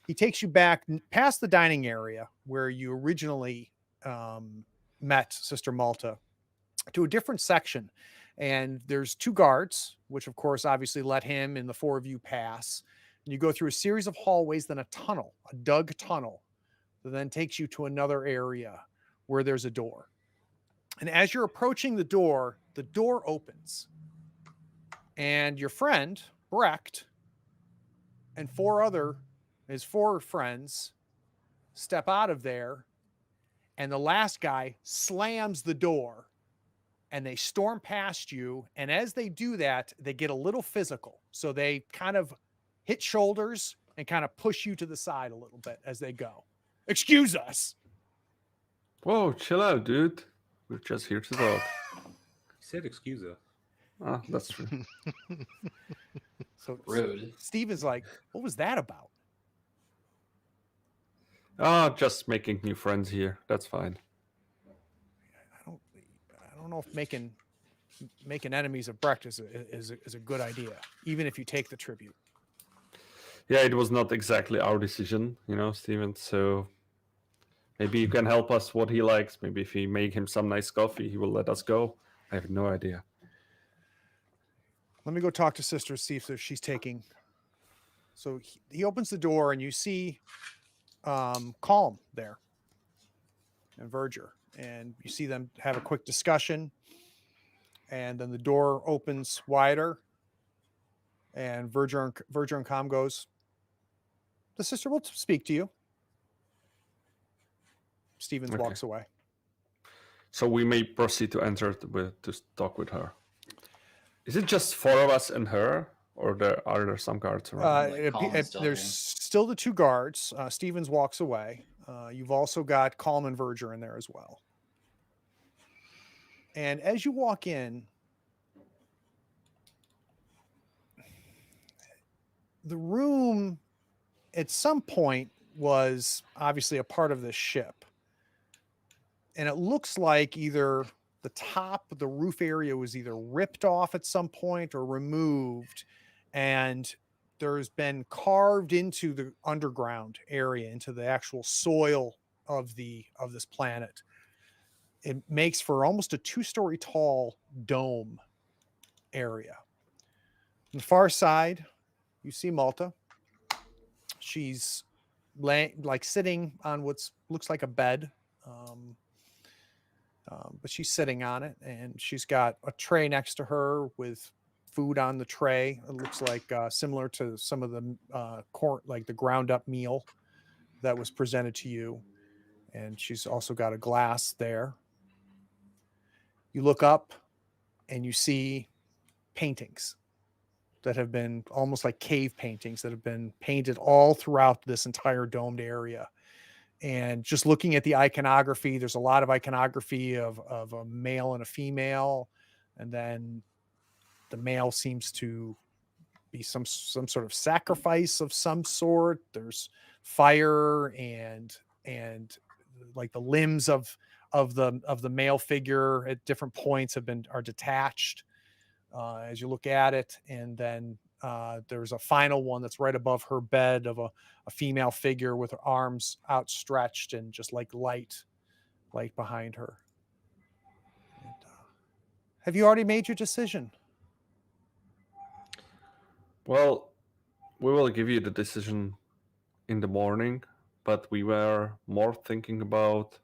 He takes you back past the dining area where you originally met Sister Malta to a different section. And there's two guards, which of course obviously let him and the four of you pass. And you go through a series of hallways, then a tunnel, a dug tunnel, that then takes you to another area where there's a door. And as you're approaching the door opens. And your friend, Brech, and his four friends step out of there. And the last guy slams the door. And they storm past you. And as they do that, they get a little physical. So they kind of hit shoulders and kind of push you to the side a little bit as they go. Excuse us. whoa, chill out, dude. We're just here to talk. He said, "Excuse us." Ah, that's true. So Rude. Steve is like, what was that about? Just making new friends here. That's fine. don't know if making enemies of Brech is a good idea, even if you take the tribute. Yeah, it was not exactly our decision, Steven. So maybe you can help us what he likes. Maybe if we make him some nice coffee, he will let us go. I have no idea. Let me go talk to Sister, see if she's taking. So he opens the door, and you see Colm there and Verger, and you see them have a quick discussion, and then the door opens wider, and Verger and Colm goes, "The sister will speak to you." Stevens Okay. walks away. So we may proceed to enter to talk with her. Is it just 4 of us and her, or are there some guards around? Like Colm is still There's here. still the 2 guards. Stevens walks away. You've also got Colm and Verger in there as well. And as you walk in, the room at some point was obviously a part of this ship. And it looks like either the top of the roof area was either ripped off at some point or removed, and there's been carved into the underground area, into the actual soil of this planet. It makes for almost a 2-story tall dome area. On the far side, you see Malta. She's sitting on what looks like a bed. But she's sitting on it, and she's got a tray next to her with food on the tray. It looks like similar to some of the corn, like the ground up meal that was presented to you. And she's also got a glass there. You look up and you see paintings that have been almost like cave paintings that have been painted all throughout this entire domed area. And just looking at the iconography, there's a lot of iconography of a male and a female. And then the male seems to be some sort of sacrifice of some sort. There's fire and like the limbs of the male figure at different points are detached as you look at it. And then there's a final one that's right above her bed of a female figure with her arms outstretched and just like light behind her. And, have you already made your decision? Well, we will give you the decision in the morning, but we were more thinking about.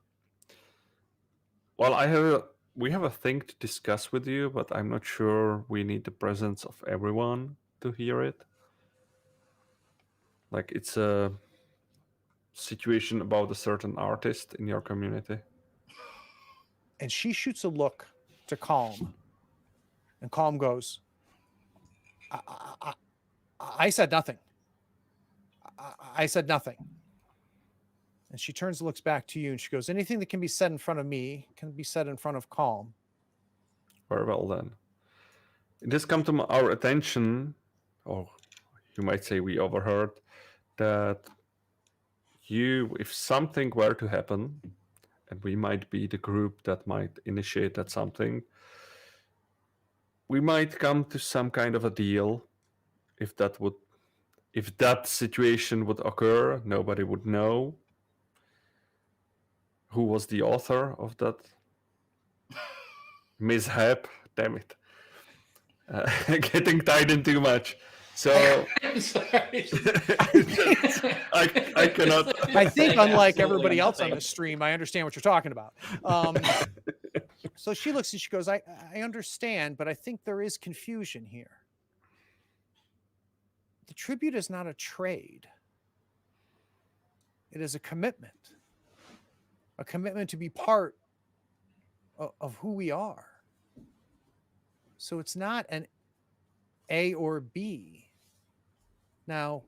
Well, we have a thing to discuss with you, but I'm not sure we need the presence of everyone to hear it. Like, it's a situation about a certain artist in your community. And she shoots a look to Colm, and Colm goes, I said nothing. I said nothing. And she turns and looks back to you, and she goes, anything that can be said in front of me can be said in front of Colm. Very well then. It has come to our attention, or you might say we overheard, that if something were to happen, and we might be the group that might initiate that something, we might come to some kind of a deal. If that situation would occur, nobody would know who was the author of that mishap. Damn it. Getting tied in too much. So I'm sorry. I cannot. I think, unlike everybody else on the stream, I understand what you're talking about. So she looks and she goes, I understand, but I think there is confusion here. The tribute is not a trade. It is a commitment to be part of who we are. So it's not an A or B. Now,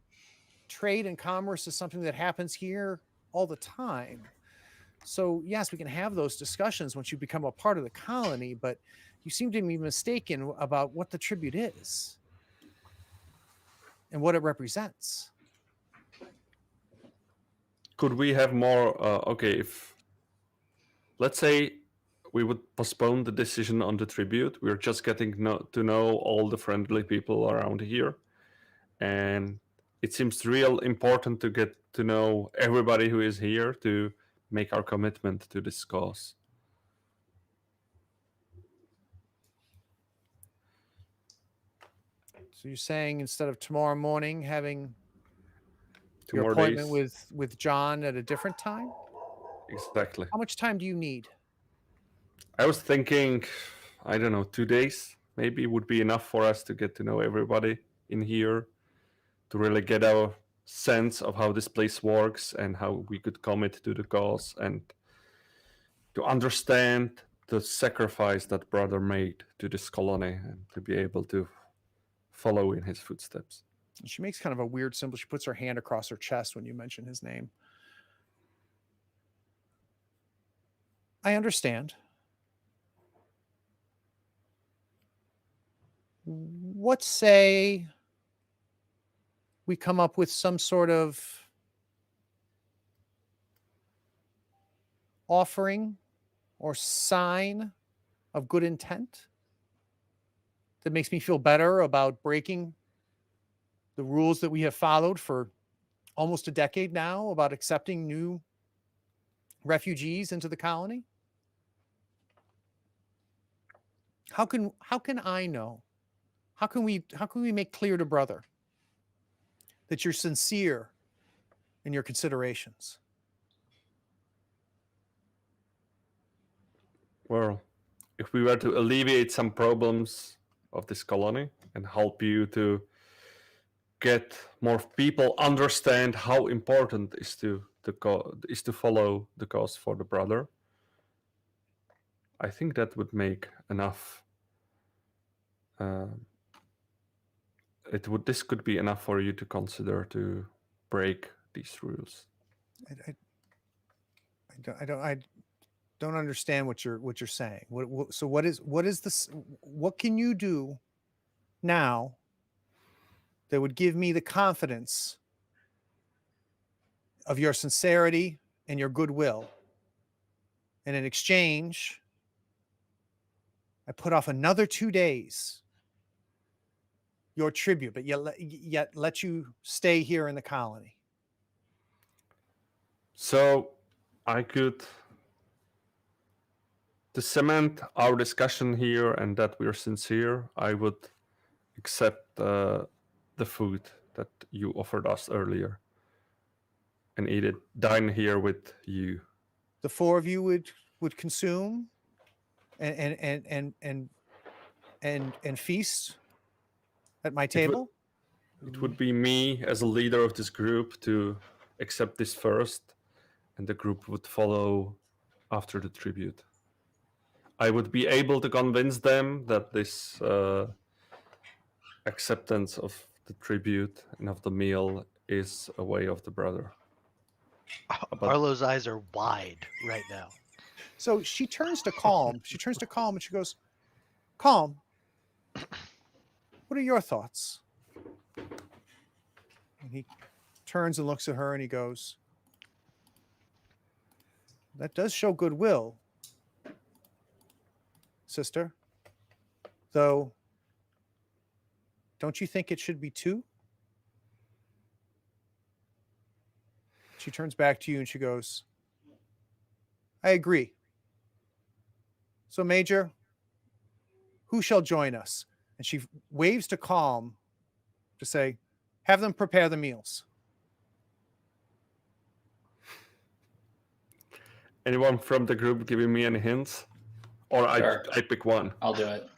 trade and commerce is something that happens here all the time. So yes, we can have those discussions once you become a part of the colony, but you seem to be mistaken about what the tribute is and what it represents. Could we have more, if let's say we would postpone the decision on the tribute. We're just getting to know all the friendly people around here, and it seems real important to get to know everybody who is here to make our commitment to this cause. So you're saying instead of tomorrow morning having 2 your more appointment days. with John at a different time? Exactly. How much time do you need? I was thinking, I don't know, 2 days maybe would be enough for us to get to know everybody in here, to really get our sense of how this place works and how we could commit to the cause, and to understand the sacrifice that brother made to this colony, and to be able to follow in his footsteps. She makes kind of a weird symbol. She puts her hand across her chest when you mention his name. I understand. What say we come up with some sort of offering or sign of good intent that makes me feel better about breaking the rules that we have followed for almost a decade now about accepting new refugees into the colony? How can I know? How can we make clear to brother that you're sincere in your considerations? Well, if we were to alleviate some problems of this colony and help you to get more people understand how important is to follow the cause for the brother, I think that would make enough. This could be enough for you to consider to break these rules. I don't understand what you're saying. So what is this? What can you do now that would give me the confidence of your sincerity and your goodwill? And in exchange, I put off another 2 days your tribute, but yet let you stay here in the colony. So I could, to cement our discussion here and that we're sincere, I would accept the food that you offered us earlier and eat it, dine here with you. The four of you would consume and feast at my table. It would be me as a leader of this group to accept this first, and the group would follow after the tribute. I would be able to convince them that this acceptance of the tribute and of the meal is a way of the brother. Arlo's eyes are wide right now. So she turns to Colm. She turns to Colm and she goes, "Colm, what are your thoughts?" And he turns and looks at her and he goes, "That does show goodwill, sister. Though, don't you think it should be 2? She turns back to you and she goes, "I agree. So, Major, who shall join us?" And she waves to Colm to say, "Have them prepare the meals." Anyone from the group giving me any hints? Or Sure. I pick one. I'll do it.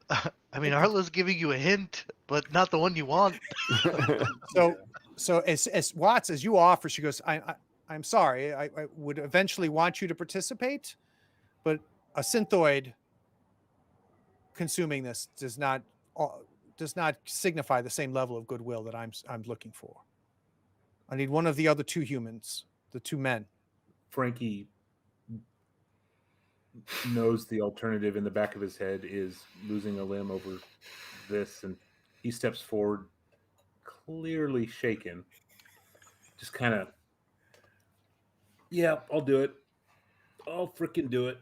I mean, Arlo's giving you a hint, but not the one you want. So as Watts, as you offer, she goes, I'm sorry. I would eventually want you to participate, but a synthoid consuming this does not signify the same level of goodwill that I'm looking for. I need one of the other 2 humans, the 2 men. Frankie knows the alternative in the back of his head is losing a limb over this, and he steps forward, clearly shaken. Just kind of, yeah, I'll do it. I'll freaking do it.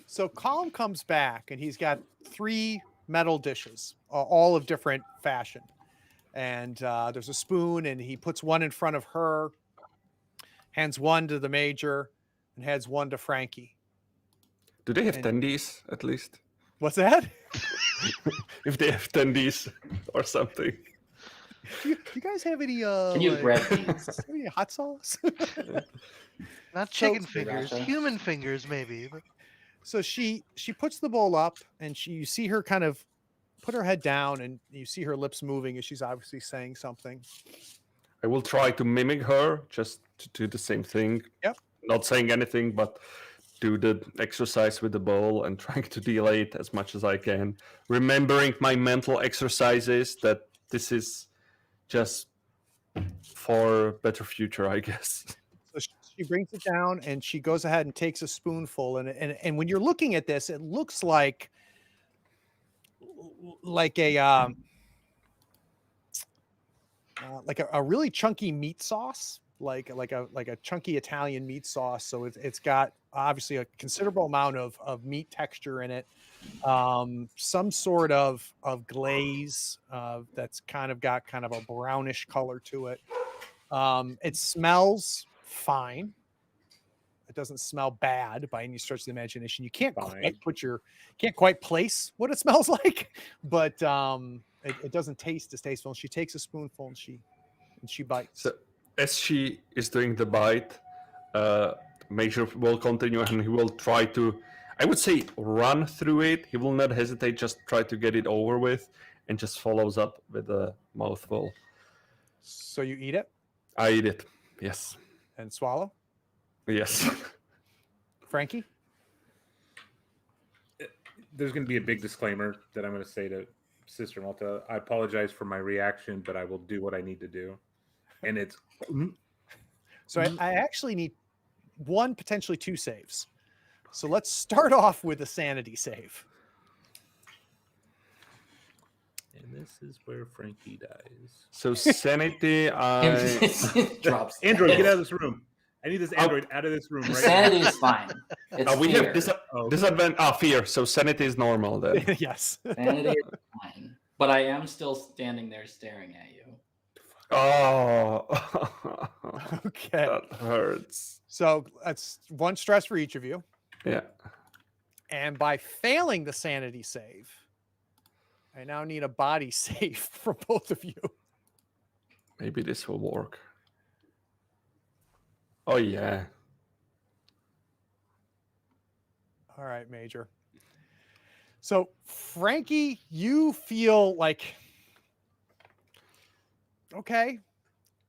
So Colm comes back and he's got 3 metal dishes, all of different fashion. And there's a spoon, and he puts one in front of her, hands one to the major, and hands one to Frankie. Do they have And- tendies at least? What's that? If they have tendies or something. Do you guys have any Can you like, grab these? any hot sauce? Not So- chicken fingers, Sriracha. human fingers maybe. But So she puts the bowl up, and you see her kind of put her head down, and you see her lips moving as she's obviously saying something. I will try to mimic her, just to do the same thing. Yep. Not saying anything, but do the exercise with the bowl and trying to delay it as much as I can. Remembering my mental exercises that this is just for better future, I guess. So she brings it down, and she goes ahead and takes a spoonful. And when you're looking at this, it looks like a really chunky meat sauce, like a chunky Italian meat sauce. So it's got obviously a considerable amount of meat texture in it. Some sort of glaze that's got kind of a brownish color to it. It smells fine. It doesn't smell bad by any stretch of the imagination. You can't Fine. can't quite place what it smells like, but it doesn't taste distasteful. And she takes a spoonful and she bites. So as she is doing the bite, Major will continue and he will try to, I would say, run through it. He will not hesitate, just try to get it over with, and just follows up with a mouthful. So you eat it I eat it. Yes. and swallow. Yes. Frankie? There's going to be a big disclaimer that I'm going to say to Sister Malta. I apologize for my reaction, but I will do what I need to do. And it's So I actually need 1, potentially 2 saves. So let's start off with a sanity save. and this is where Frankie dies. So sanity, Drops. Android, get out of this room. I need this Android out of this room right Sanity is fine. It's we fear. have now. disadvantage. Fear. So sanity is normal then. Yes. Sanity is fine. But I am still standing there staring at you. Oh, Okay. that hurts. So that's 1 stress for each of you. Yeah. And by failing the sanity save, I now need a body save from both of you. Maybe this will work. Oh yeah. All right, Major. So, Frankie, you feel like, okay,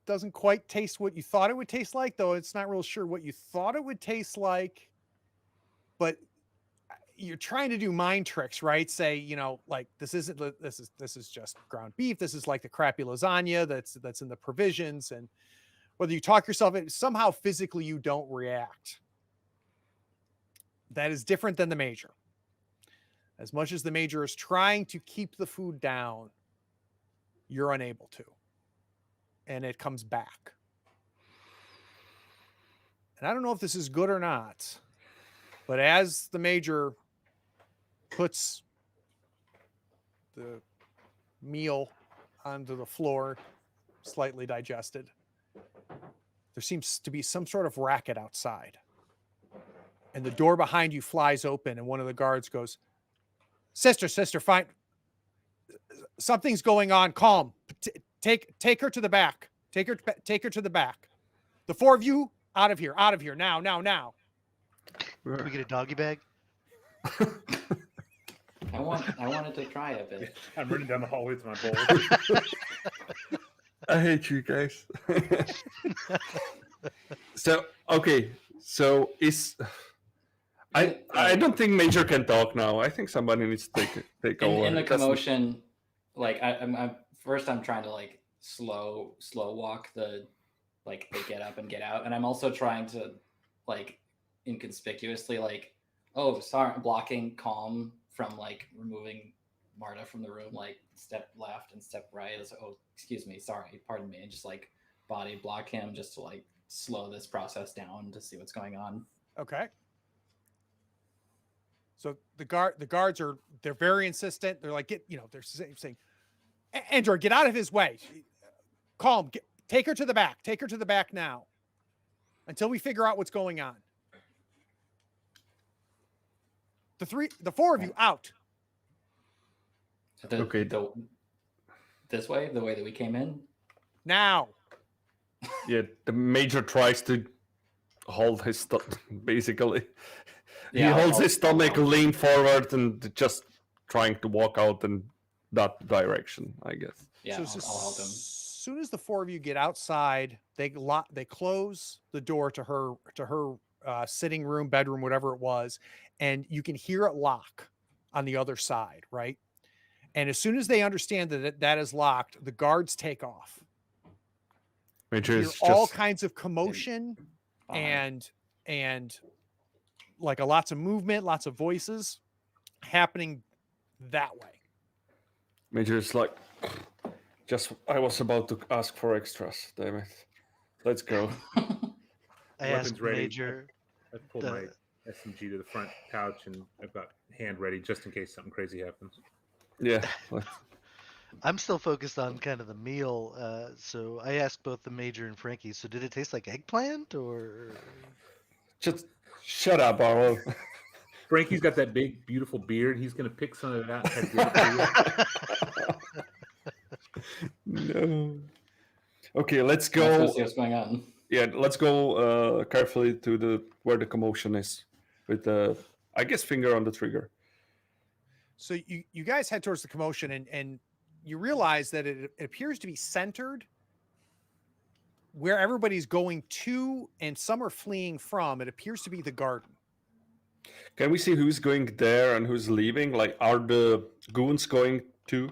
doesn't quite taste what you thought it would taste like, though it's not real sure what you thought it would taste like. But you're trying to do mind tricks, right? Say, like this is just ground beef. This is like the crappy lasagna that's in the provisions, and whether you talk yourself in, somehow physically you don't react. That is different than the Major. As much as the Major is trying to keep the food down, you're unable to. And it comes back. And I don't know if this is good or not, but as the Major puts the meal onto the floor, slightly digested, there seems to be some sort of racket outside. And the door behind you flies open, and one of the guards goes, Sister, fine. Something's going on. Calm. Take her to the back. Take her to the back. The 4 of you out of here. Now. can we get a doggy bag? I wanted to try a bit. I'm running down the hallway with my bowl. I hate you guys. So okay. So I don't think Major can talk now. I think somebody needs to take over. In the That's- commotion, like I'm trying to like slow walk the get up and get out, and I'm also trying to like inconspicuously like, oh sorry, blocking Colm from like removing Marta from the room, like step left and step right. As, oh excuse me, sorry, pardon me, and just like body block him just to like slow this process down to see what's going on. Okay. So the guards they're very insistent. They're like, they're saying, Android, get out of his way. Colm, take her to the back. Take her to the back now. Until we figure out what's going on. The four of you out. Okay. This way, the way that we came in. Now. Yeah, the major tries to hold his basically. Yeah, he holds his stomach, lean forward, and just trying to walk out in that direction, I guess. Yeah, So I'll help him. as soon as the four of you get outside, they close the door to her sitting room, bedroom, whatever it was, and you can hear it lock on the other side, right? And as soon as they understand that is locked, the guards take off. Major You is hear all just kinds of commotion Behind. and like lots of movement, lots of voices happening that way. Major is like, I was about to ask for extras, damn it. Let's go. I Weapons asked ready. Major. I've pulled the- my SMG to the front pouch, and I've got hand ready just in case something crazy happens. Yeah. I'm still focused on kind of the meal, so I asked both the Major and Frankie. So did it taste like eggplant or? Just shut up, Arlo. Frankie's got that big, beautiful beard. He's going to pick some of it out and give it to you. No. Okay, let's Let's go go. see what's going on. Yeah, let's go carefully to where the commotion is, with the I guess finger on the trigger. So you guys head towards the commotion and you realize that it appears to be centered where everybody's going to and some are fleeing from. It appears to be the garden. Can we see who's going there and who's leaving? Like, are the goons going too?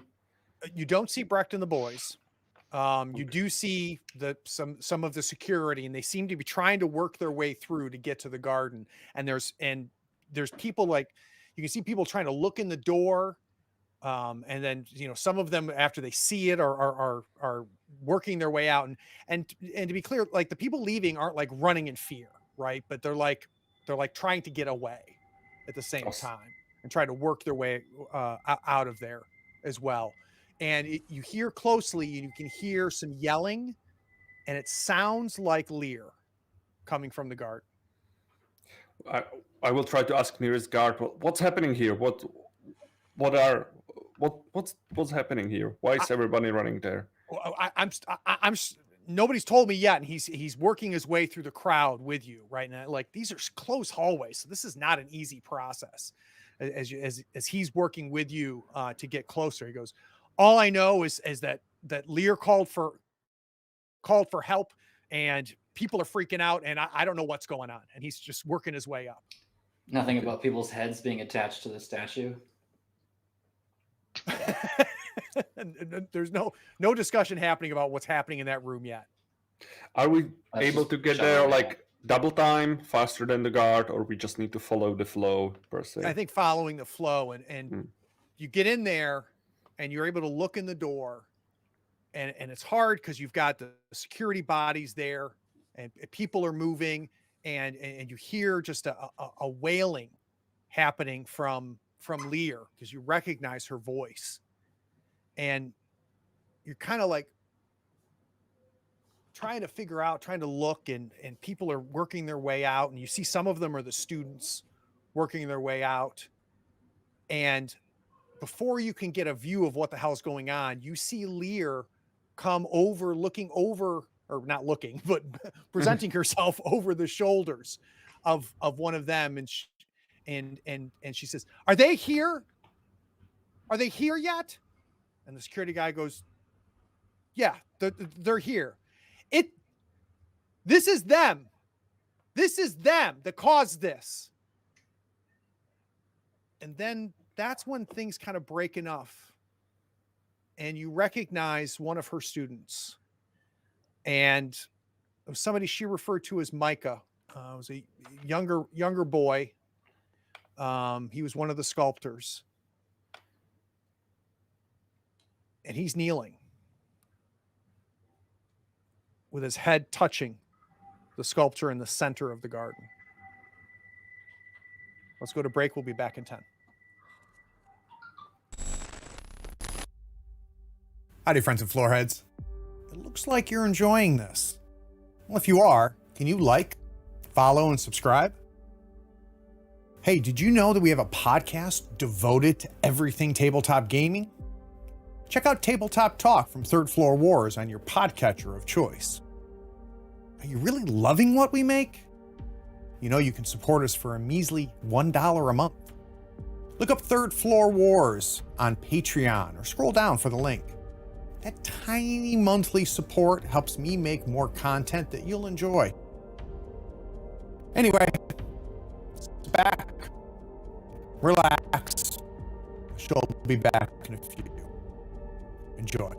You don't see Brech and the boys. You do see some of the security, and they seem to be trying to work their way through to get to the garden. And there's people, like, you can see people trying to look in the door, and then some of them, after they see it, are working their way out. And to be clear, like, the people leaving aren't like running in fear, right? But they're like trying to get away at the same time and try to work their way out of there as well. And you hear closely, and you can hear some yelling, and it sounds like Lear coming from the guard. I will try to ask nearest guard. What's happening here? What's happening here? Why is everybody running there? I'm nobody's told me yet, and he's working his way through the crowd with you right now. Like, these are close hallways, so this is not an easy process. As he's working with you to get closer, he goes, all I know is that Lear called for help, and people are freaking out, and I don't know what's going on. And he's just working his way up. Nothing about people's heads being attached to the statue. And there's no discussion happening about what's happening in that room yet. Are we That's able just to get shoving there it like double time, faster than the guard, or we just need to follow the flow per se? I think following the flow, and you get in there, and you're able to look in the door, and it's hard because you've got the security bodies there, and people are moving, and you hear just a wailing happening from Lear, because you recognize her voice, and you're kind of like trying to look, and people are working their way out, and you see some of them are the students working their way out, and before you can get a view of what the hell's going on, you see Lear come over, looking over, or not looking, but presenting herself over the shoulders of one of them, and she says, "Are they here? Are they here yet?" And the security guy goes, "Yeah, they're here. This is them. This is them that caused this." And then that's when things kind of break enough, and you recognize one of her students, and it was somebody she referred to as Micah. It was a younger boy. He was one of the sculptors, and he's kneeling with his head touching the sculpture in the center of the garden. Let's go to break. We'll be back in 10. Howdy, friends and floorheads. It looks like you're enjoying this. Well, if you are, can you like, follow, and subscribe? Hey, did you know that we have a podcast devoted to everything tabletop gaming? Check out Tabletop Talk from Third Floor Wars on your podcatcher of choice. Are you really loving what we make? You know you can support us for a measly $1 a month. Look up Third Floor Wars on Patreon or scroll down for the link. That tiny monthly support helps me make more content that you'll enjoy. Anyway, sit back, relax. The show will be back in a few. Enjoy.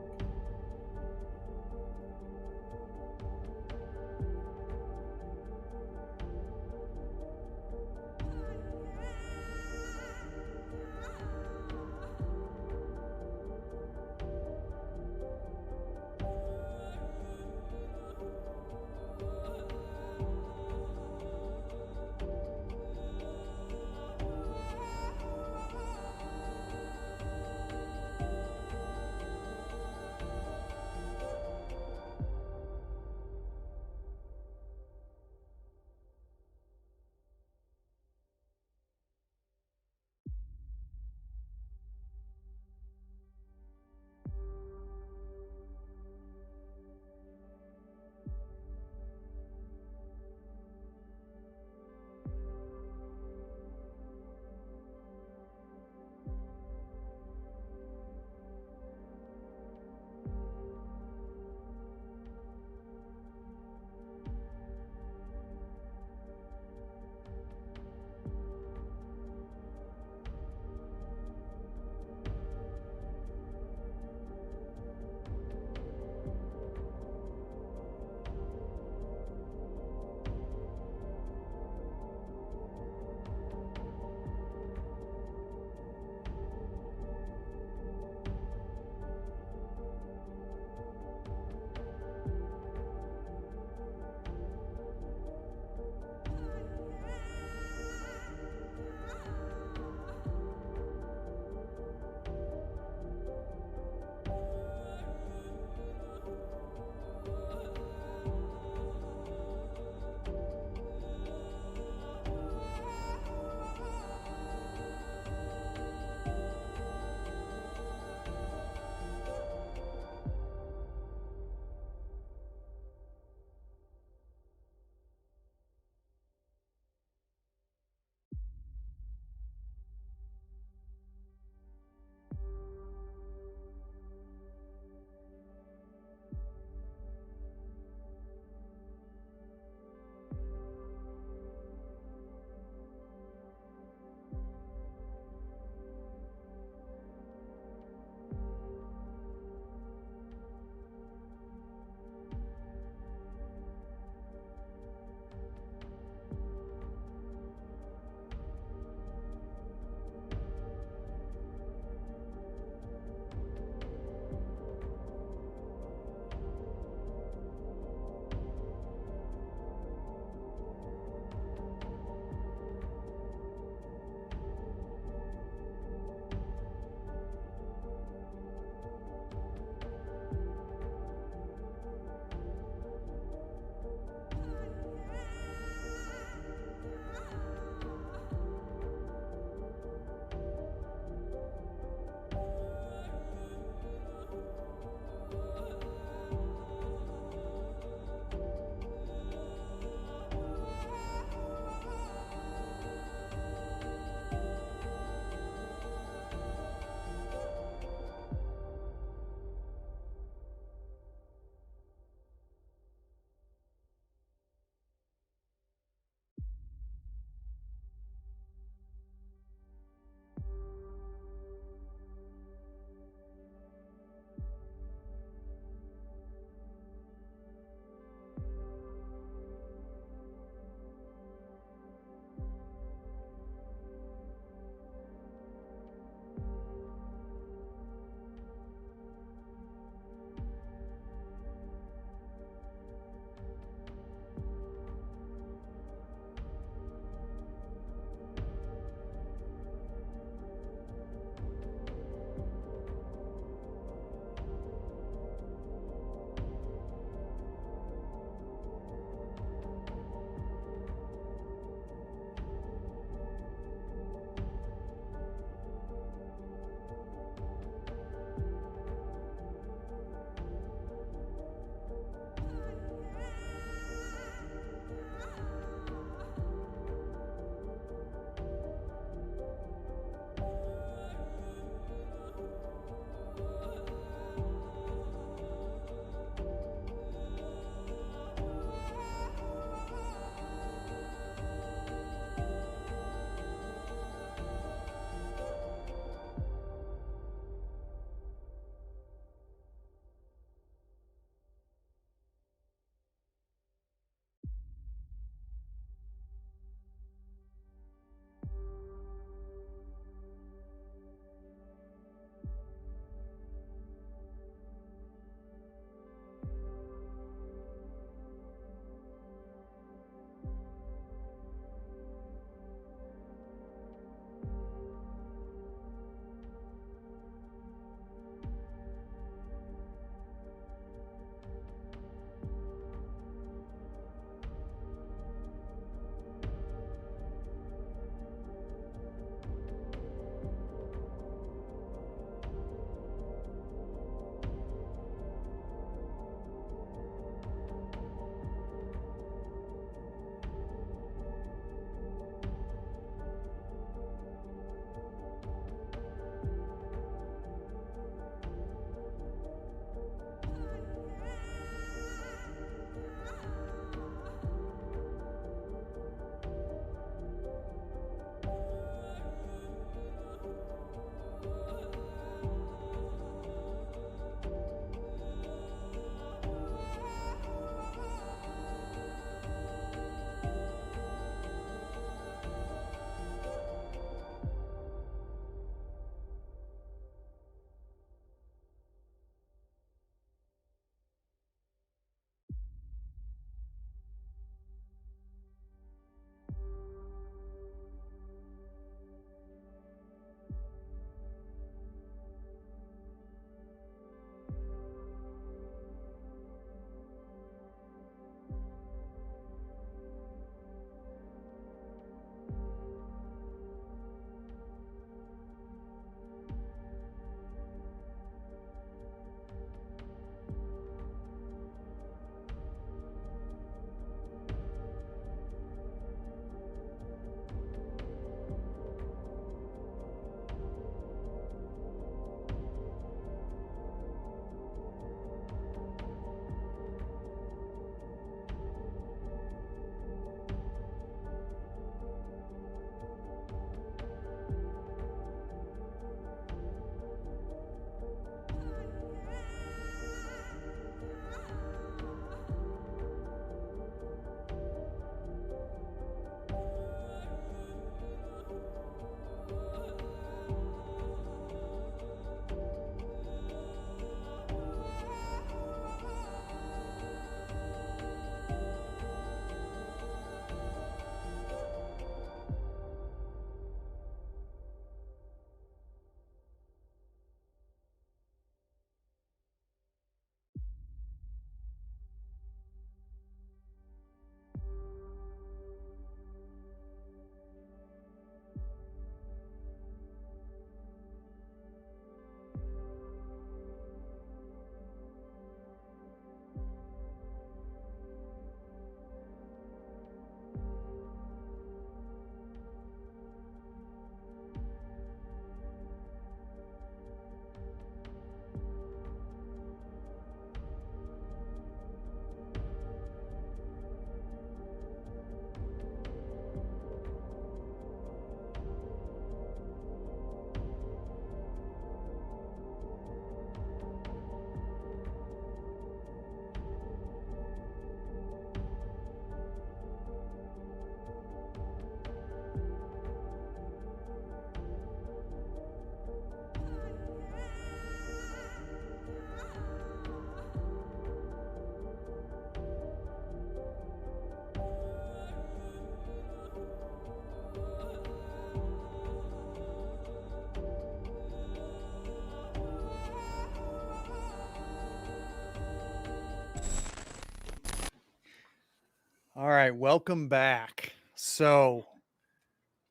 right, welcome back. So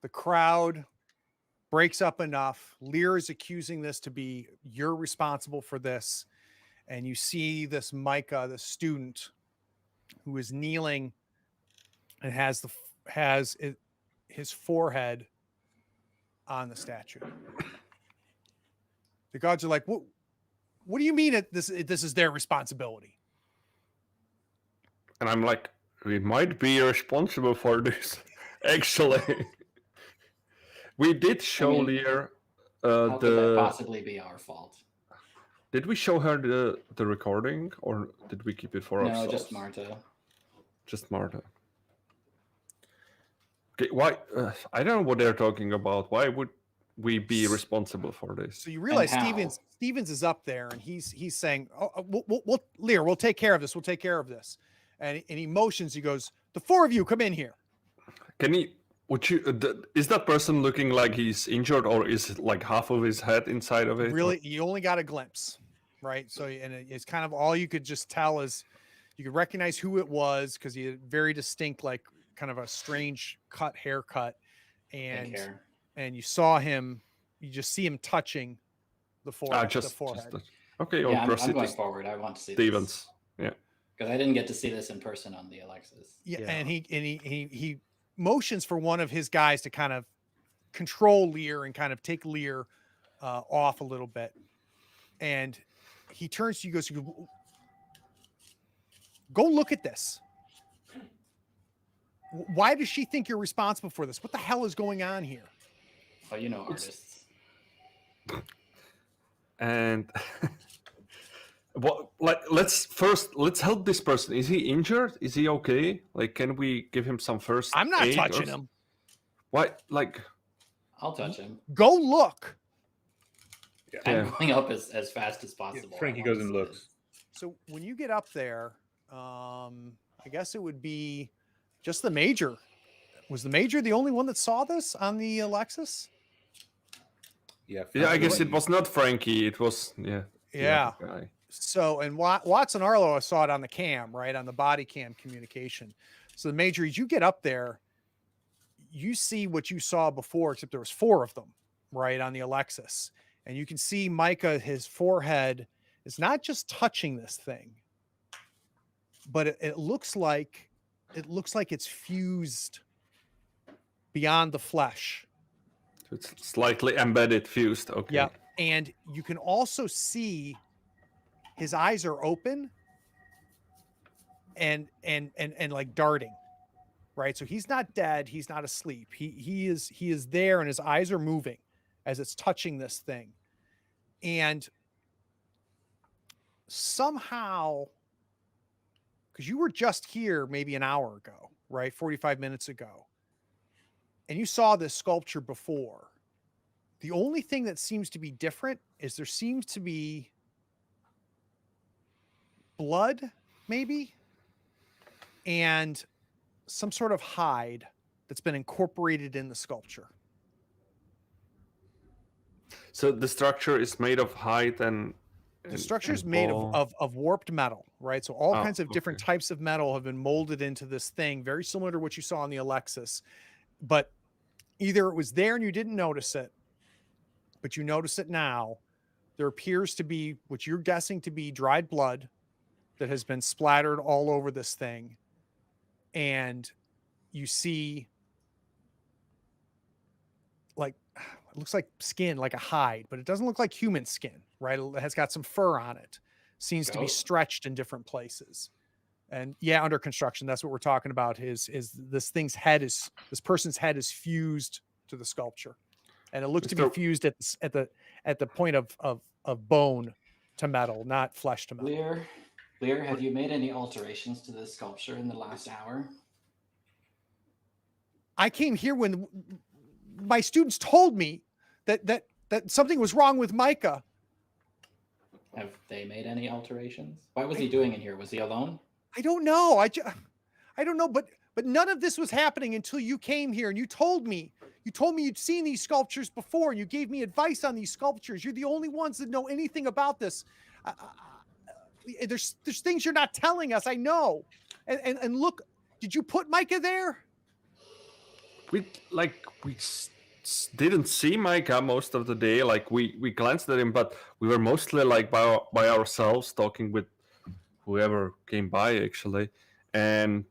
the crowd breaks up enough. Lear is accusing this to be you're responsible for this. And you see this Micah, the student, who is kneeling and has his forehead on the statue. The gods are like, what do you mean this is their responsibility? And I'm like, we might be responsible for this. Actually, we did show Lear how could that possibly be our fault? Did we show her the recording, or did we keep it for ourselves? No, just Marta. Just Marta. Okay, why? I don't know what they're talking about. Why would we be responsible for this? So you realize Stevens is up there, and he's saying, "Oh, we'll Lear, we'll take care of this. We'll take care of this." And he motions. He goes, "The four of you come in here." Can he? Would you? Is that person looking like he's injured, or is like half of his head inside of it? Really, you only got a glimpse, right? So, and it's kind of all you could just tell is you could recognize who it was because he had very distinct, like kind of a strange haircut, and you saw him. You just see him touching the forehead. Okay. Yeah, I'm going forward. I want to see Stevens. Yeah. Because I didn't get to see this in person on the Alexis. Yeah, and he motions for one of his guys to kind of control Lear and kind of take Lear off a little bit. And he turns to you, goes, "Go look at this. Why does she think you're responsible for this? What the hell is going on here?" Oh, you know artists. And let's help this person. Is he injured? Is he okay? Like, can we give him some first I'm not aid touching him. Why? Like, I'll touch him. Go look. Yeah. I'm going up as fast as possible. Frankie goes and looks. So when you get up there, I guess it would be just the Major. Was the Major the only one that saw this on the Alexis? Yeah. I guess it was not Frankie. It was Yeah. Guy. So, and Watson Arlo saw it on the cam, right, on the body cam communication. So the Major, as you get up there, you see what you saw before, except there was four of them, right, on the Alexis. And you can see Micah, his forehead is not just touching this thing, but it looks like it's fused beyond the flesh. It's slightly embedded, fused. Okay. Yeah, and you can also see his eyes are open and like darting, right? So he's not dead. He's not asleep. He is there, and his eyes are moving as it's touching this thing. And somehow, because you were just here maybe an hour ago, right? 45 minutes ago. And you saw this sculpture before. The only thing that seems to be different is there seems to be blood, maybe, and some sort of hide that's been incorporated in the sculpture. So the structure is made of hide and the structure is made of warped metal, right? So all kinds of different types of metal have been molded into this thing, very similar to what you saw on the Alexis. But either it was there and you didn't notice it, but you notice it now. There appears to be what you're guessing to be dried blood that has been splattered all over this thing. And you see, like, it looks like skin, like a hide, but it doesn't look like human skin, right? It has got some fur on it. Seems to be stretched in different places. And yeah, under construction, that's what we're talking about. Is this person's head is fused to the sculpture, and it looks to be fused at the point of bone to metal, not flesh to metal. Lear, have you made any alterations to this sculpture in the last hour? I came here when my students told me that something was wrong with Micah. Have they made any alterations? What was he doing in here? Was he alone? I don't know. I don't know, but none of this was happening until you came here and you told me you'd seen these sculptures before and you gave me advice on these sculptures. You're the only ones that know anything about this. There's things you're not telling us. I know. And look, Did you put Micah there? We didn't see Micah most of the day. Like we glanced at him, but we were mostly like by ourselves, talking with whoever came by actually, and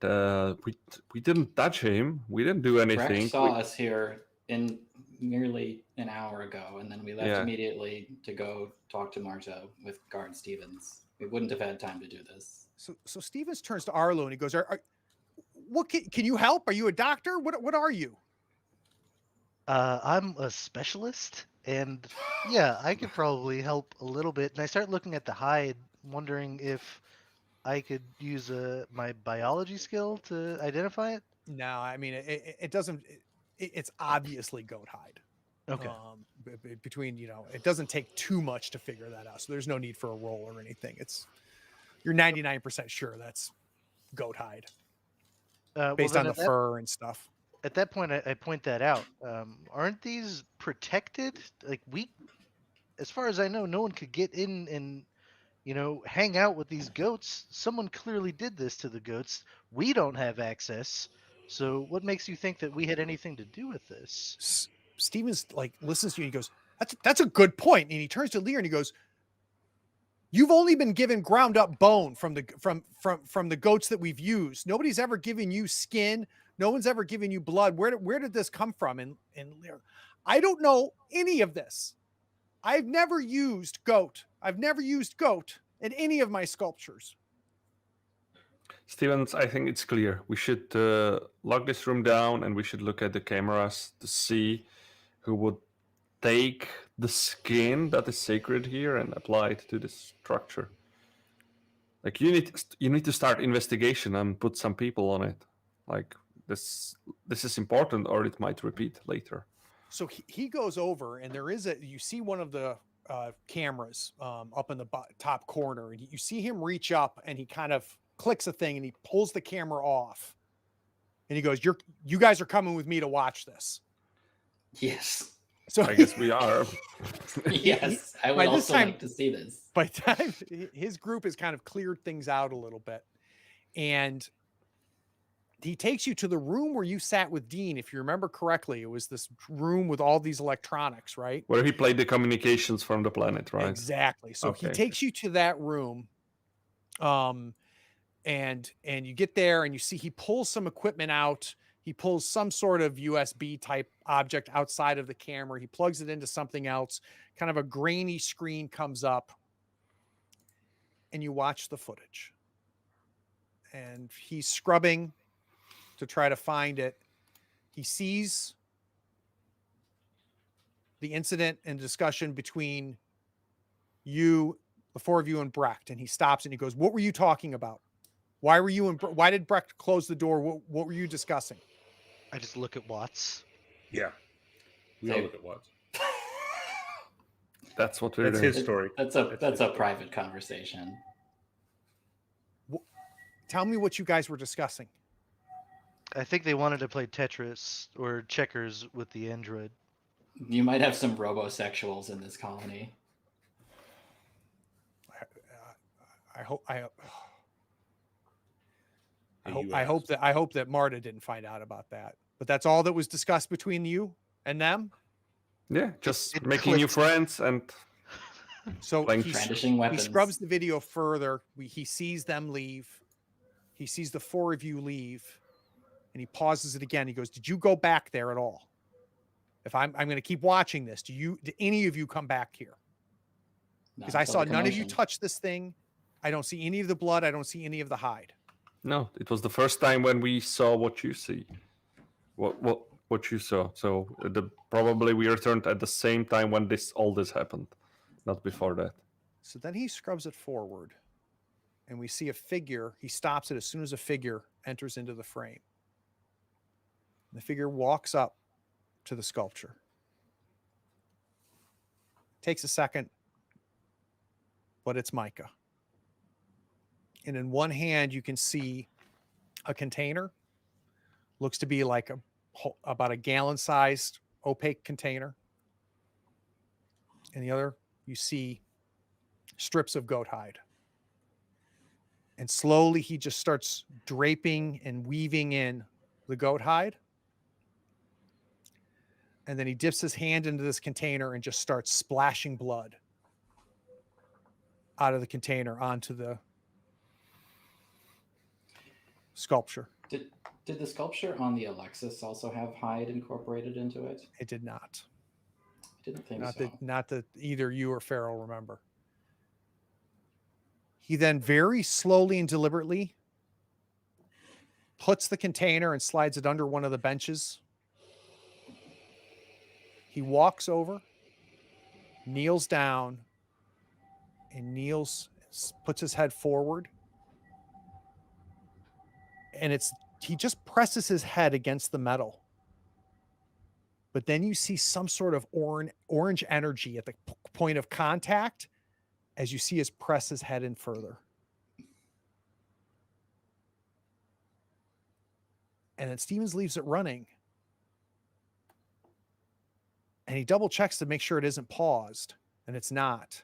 we didn't touch him. We didn't do Brech anything. saw us here in nearly an hour ago, and then we left Yeah. immediately to go talk to Marta with Guard Stevens. We wouldn't have had time to do this. So Stevens turns to Arlo and he goes, "What can you help? Are you a doctor? What are you?" I'm a specialist, and yeah, I could probably help a little bit. And I start looking at the hide, wondering if I could use my biology skill to identify it. No, I mean it doesn't. It's obviously goat hide. Okay. Between it doesn't take too much to figure that out. So there's no need for a roll or anything. You're 99% sure that's goat hide based on the fur and stuff. At that point, I point that out. Aren't these protected? Like as far as I know, no one could get in and hang out with these goats. Someone clearly did this to the goats. We don't have access. So what makes you think that we had anything to do with this? Stevens listens to you and he goes, that's a good point. And he turns to Lear and he goes, "You've only been given ground up bone from the goats that we've used. Nobody's ever given you skin. No one's ever given you blood. Where did this come from?" And Lear, "I don't know any of this. I've never used goat. I've never used goat in any of my sculptures." Stevens, I think it's clear. We should lock this room down, and we should look at the cameras to see who would take the skin that is sacred here and apply it to the structure. Like you need to start investigation and put some people on it. Like this is important, or it might repeat later. So he goes over, and you see one of the cameras up in the top corner, and you see him reach up, and he kind of clicks a thing, and he pulls the camera off, and he goes, "You guys are coming with me to watch this." Yes. So I guess we are. Yes, I would also like to see this. By the time his group has kind of cleared things out a little bit, and he takes you to the room where you sat with Dean. If you remember correctly, it was this room with all these electronics, right? Where he played the communications from the planet, right? Exactly. So he takes you to that room. And you get there and you see he pulls some equipment out. He pulls some sort of USB type object outside of the camera. He plugs it into something else. Kind of a grainy screen comes up, and you watch the footage. And he's scrubbing to try to find it. He sees the incident and discussion between you, the four of you, and Brech. And he stops and he goes, "What were you talking about? Why did Brech close the door? What were you discussing?" I just look at Watts. Yeah. We all look at Watts. That's what we're That's doing. his story. That's a private conversation. Tell me what you guys were discussing. I think they wanted to play Tetris or checkers with the android. You might have some robosexuals in this colony. I hope that Marta didn't find out about that. But that's all that was discussed between you and them. Yeah, just It making new clicked. friends and So Brandishing he weapons. scrubs the video further. He sees them leave. He sees the four of you leave, and he pauses it again. He goes, "Did you go back there at all? If I'm going to keep watching this, did any of you come back here? Because I saw none of you touch this thing. I don't see any of the blood. I don't see any of the hide." no, it was the first time when we saw what you see. What you saw. So probably we returned at the same time when all this happened, not before that. So then he scrubs it forward, and we see a figure. He stops it as soon as a figure enters into the frame. The figure walks up to the sculpture. Takes a second, but it's Micah. And in one hand, you can see a container. Looks to be like about a gallon-sized opaque container. And the other, you see strips of goat hide. And slowly he just starts draping and weaving in the goat hide. And then he dips his hand into this container and just starts splashing blood out of the container onto the sculpture. Did the sculpture on the Alexis also have hide incorporated into it? It did not. I didn't think Not so. that either you or Farrell remember. He then very slowly and deliberately puts the container and slides it under one of the benches. He walks over, kneels down, and puts his head forward. And he just presses his head against the metal. But then you see some sort of orange energy at the point of contact as you see us press his head in further. And then Stevens leaves it running. And he double checks to make sure it isn't paused. And it's not.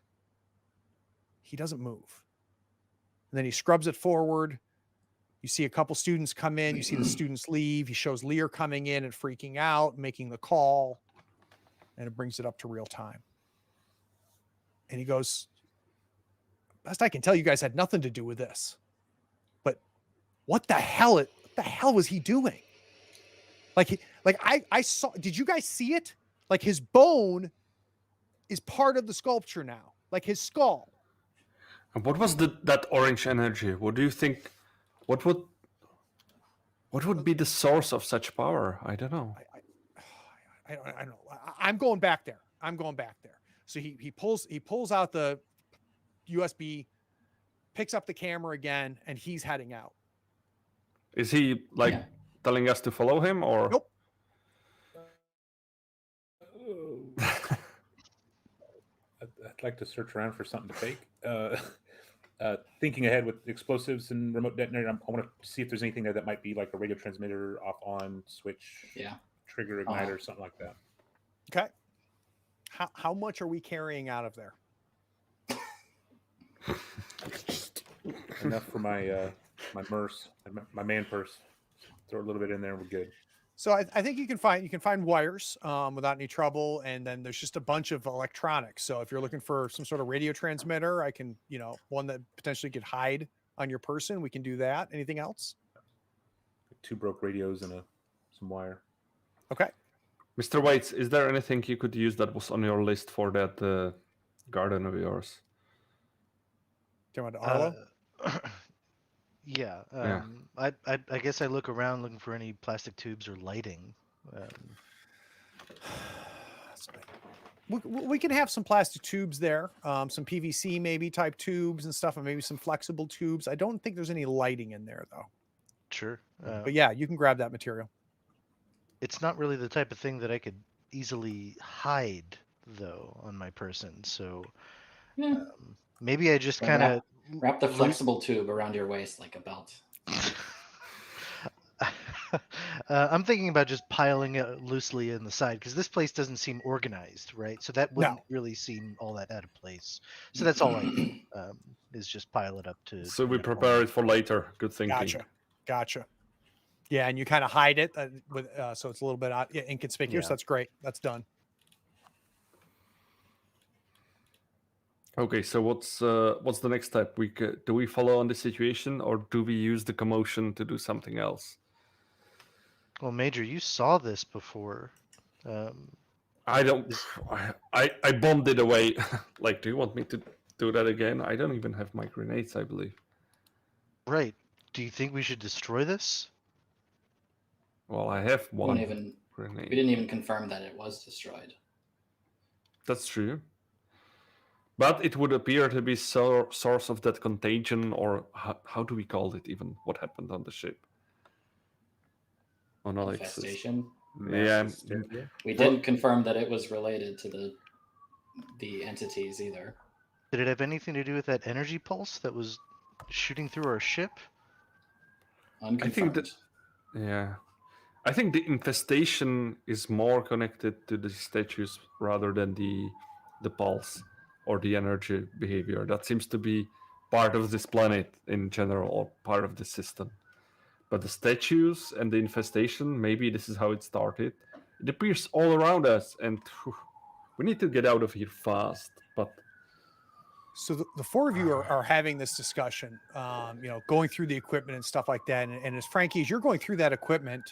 He doesn't move. And then he scrubs it forward. You see a couple students come in. You see the students leave. He shows Lear coming in and freaking out, making the call. And it brings it up to real time. And he goes, best I can tell, you guys had nothing to do with this. But what the hell was he doing? I saw, did you guys see it? Like his bone is part of the sculpture now, like his skull. And what was that orange energy? What do you think? What would be the source of such power? I don't know. I don't know. I'm going back there. So he pulls out the USB, picks up the camera again, and he's heading out. Is he telling us to follow him or? Nope. I'd like to search around for something to take. Thinking ahead with explosives and remote detonator, I want to see if there's anything there that might be like a radio transmitter, off-on switch, trigger igniter, something like that. Okay. How much are we carrying out of there? Enough for my my purse, my man purse. Throw a little bit in there, and we're good. So I think you can find wires without any trouble, and then there's just a bunch of electronics. So if you're looking for some sort of radio transmitter, I can, one that potentially could hide on your person, we can do that. Anything else? 2 broke radios and some wire. Okay. Mr. Waits, is there anything you could use that was on your list for that garden of yours? Do you want to Arlo? Yeah. I guess I look around looking for any plastic tubes or lighting. We can have some plastic tubes there, some PVC maybe type tubes and stuff, and maybe some flexible tubes. I don't think there's any lighting in there though. Sure. But yeah, you can grab that material. It's not really the type of thing that I could easily hide though on my person. So maybe I just kind of wrap the flexible tube around your waist like a belt. I'm thinking about just piling it loosely in the side because this place doesn't seem organized, right? So that wouldn't really seem all that out of place. So that's all I do is just pile it up to. So we prepare it for later. Good thinking. Gotcha. Yeah, and you kind of hide it with so it's a little bit inconspicuous. Yeah. That's great. That's done. Okay, so what's the next step? Do we follow on the situation, or do we use the commotion to do something else? Well, Major, you saw this before. I don't. I bombed it away. Like, do you want me to do that again? I don't even have my grenades, I believe. Right. Do you think we should destroy this? Well, I have one grenade. We didn't even confirm that it was destroyed. That's true. But it would appear to be source of that contagion, or how do we call it even? What happened on the ship? On Alexis. Infestation. Yeah. We didn't confirm that it was related to the entities either. Did it have anything to do with that energy pulse that was shooting through our ship? Unconfirmed. I think the infestation is more connected to the statues rather than the pulse or the energy behavior. That seems to be part of this planet in general or part of the system. But the statues and the infestation, maybe this is how it started. It appears all around us, and we need to get out of here fast. But So the four of you are having this discussion, going through the equipment and stuff like that. And as Frankie, as you're going through that equipment,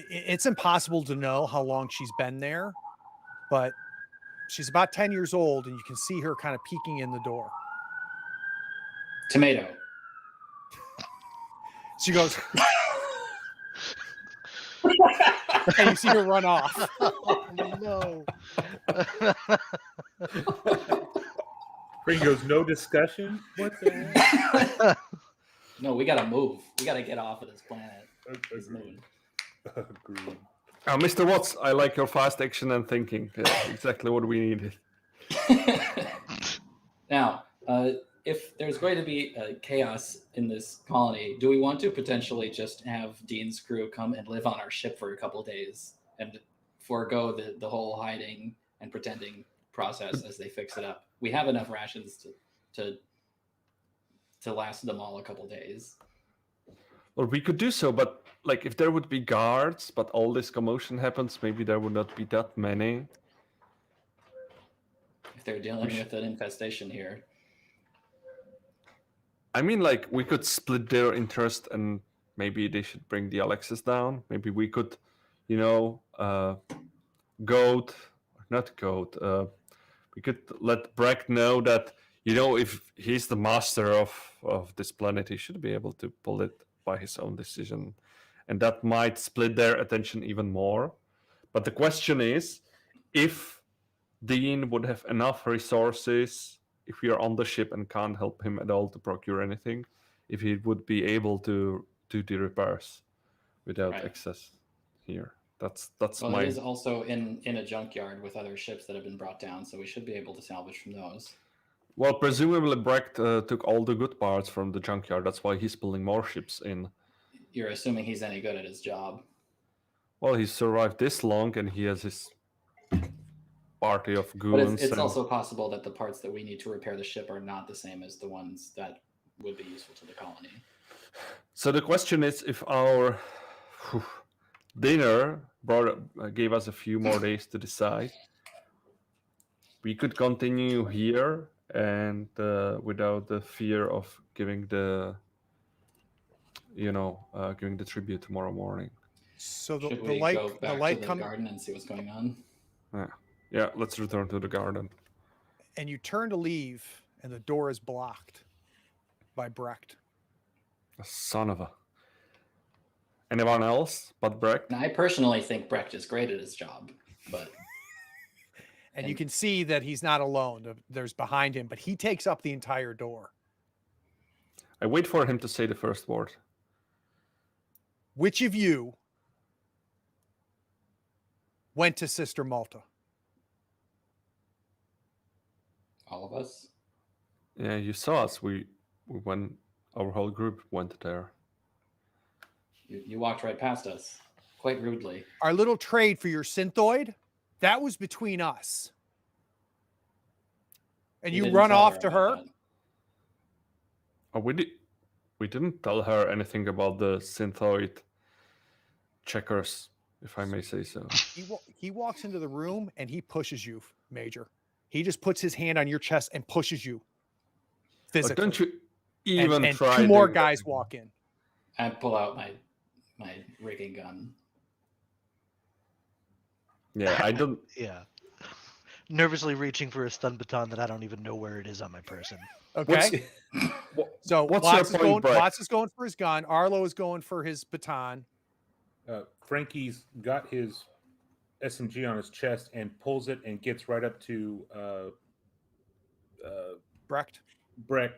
it's impossible to know how long she's been there, but she's about 10 years old, and you can see her kind of peeking in the door. Tomato. She goes, and you see her run off. Oh, no. Frankie goes, no discussion? What the hell? No, we gotta move. We gotta get off of this planet. This Agreed. moon. Agreed. Mr. Watts, I like your fast action and thinking. Exactly what we needed. Now, if there's going to be chaos in this colony, do we want to potentially just have Dean's crew come and live on our ship for a couple of days and forego the whole hiding and pretending process as they fix it up? We have enough rations to last them all a couple of days. Well, we could do so, but like if there would be guards, but all this commotion happens, maybe there would not be that many. If they're dealing with an infestation here. I mean, like, we could split their interest and maybe they should bring the Alexis down. Maybe we could, we could let Brech know that, if he's the master of this planet, he should be able to pull it by his own decision. And that might split their attention even more. But the question is, if Dean would have enough resources, if we are on the ship and can't help him at all to procure anything, if he would be able to do the repairs without excess here. That's well, my... it is also in a junkyard with other ships that have been brought down, so we should be able to salvage from those. Well, presumably Brech took all the good parts from the junkyard. That's why he's pulling more ships in. You're assuming he's any good at his job. Well, he's survived this long and he has his party of goons. But it's also possible that the parts that we need to repair the ship are not the same as the ones that would be useful to the colony. So the question is, if our dinner gave us a few more days to decide, we could continue here and without the fear of giving the tribute tomorrow morning. So Should the we light, go the back light to the comes, garden and see what's going on? Yeah, let's return to the garden. and you turn to leave, and the door is blocked by Brech. Son of a... Anyone else but Brech? Now, I personally think Brech is great at his job, but And you can see that he's not alone. There's behind him, but he takes up the entire door. I wait for him to say the first word. Which of you went to Sister Malta? all of us. Yeah, you saw us. We went. Our whole group went there. You walked right past us, quite rudely. Our little trade for your synthoid, that was between us. And you didn't run tell off to about her? that. Oh, we didn't tell her anything about the synthoid checkers, if I may say so. He walks into the room and he pushes you, Major. He just puts his hand on your chest and pushes you Oh, physically. don't you even and try? two more doing guys that. walk in. I pull out my rigging gun. Yeah, I don't. Yeah. Nervously reaching for a stun baton that I don't even know where it is on my person. Okay. So what's Watts your is, point, Brech? Watts is going for his gun. Arlo is going for his baton. Frankie's got his SMG on his chest and pulls it and gets right up to Brech. Brech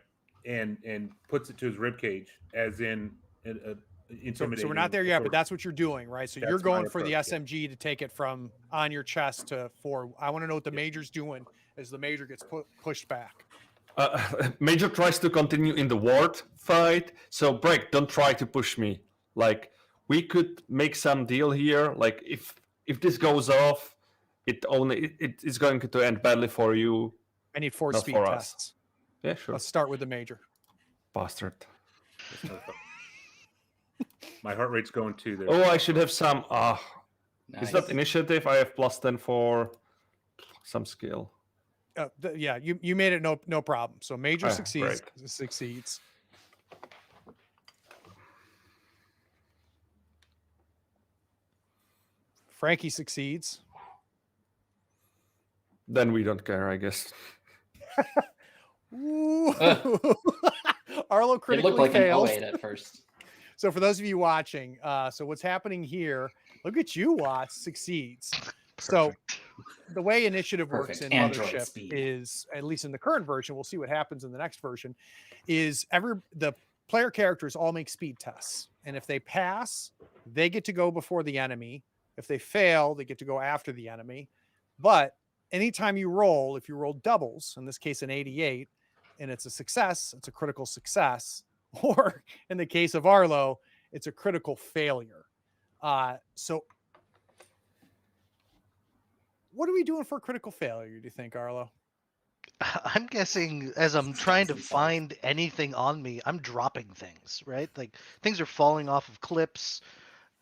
and puts it to his ribcage, as in intimidating. So we're not there yet, but that's what you're doing, right? So you're That's my going for the approach, yeah. SMG to take it from on your chest to forward. I want to know what the Major's doing as the Major gets pushed back. Major tries to continue in the ward fight, so Brech, don't try to push me. Like, we could make some deal here. Like, if this goes off, it is going to end badly for you. I need 4 Not speed for us. tests. Yeah, sure. Let's start with the Major. Bastard. This motherfucker. My heart rate's going too there. Oh, I should have some. Nice. Is that initiative? I have +10 for some skill. Yeah, you made it no problem. So major Ah, succeeds. Frankie succeeds. Then we don't care, I guess. Ooh. Arlo It critically looked like fails. an 08 at first. So for those of you watching, so what's happening here? Look at you, Watts succeeds. So the way initiative works Perfect. in Android Mothership speed. is, at least in the current version, we'll see what happens in the next version, is the player characters all make speed tests. And if they pass, they get to go before the enemy. If they fail, they get to go after the enemy. But anytime you roll, if you roll doubles, in this case an 88, and it's a success, it's a critical success. Or in the case of Arlo, it's a critical failure. So what are we doing for a critical failure, do you think, Arlo? I'm guessing as I'm trying to find anything on me, I'm dropping things, right? Like things are falling off of clips.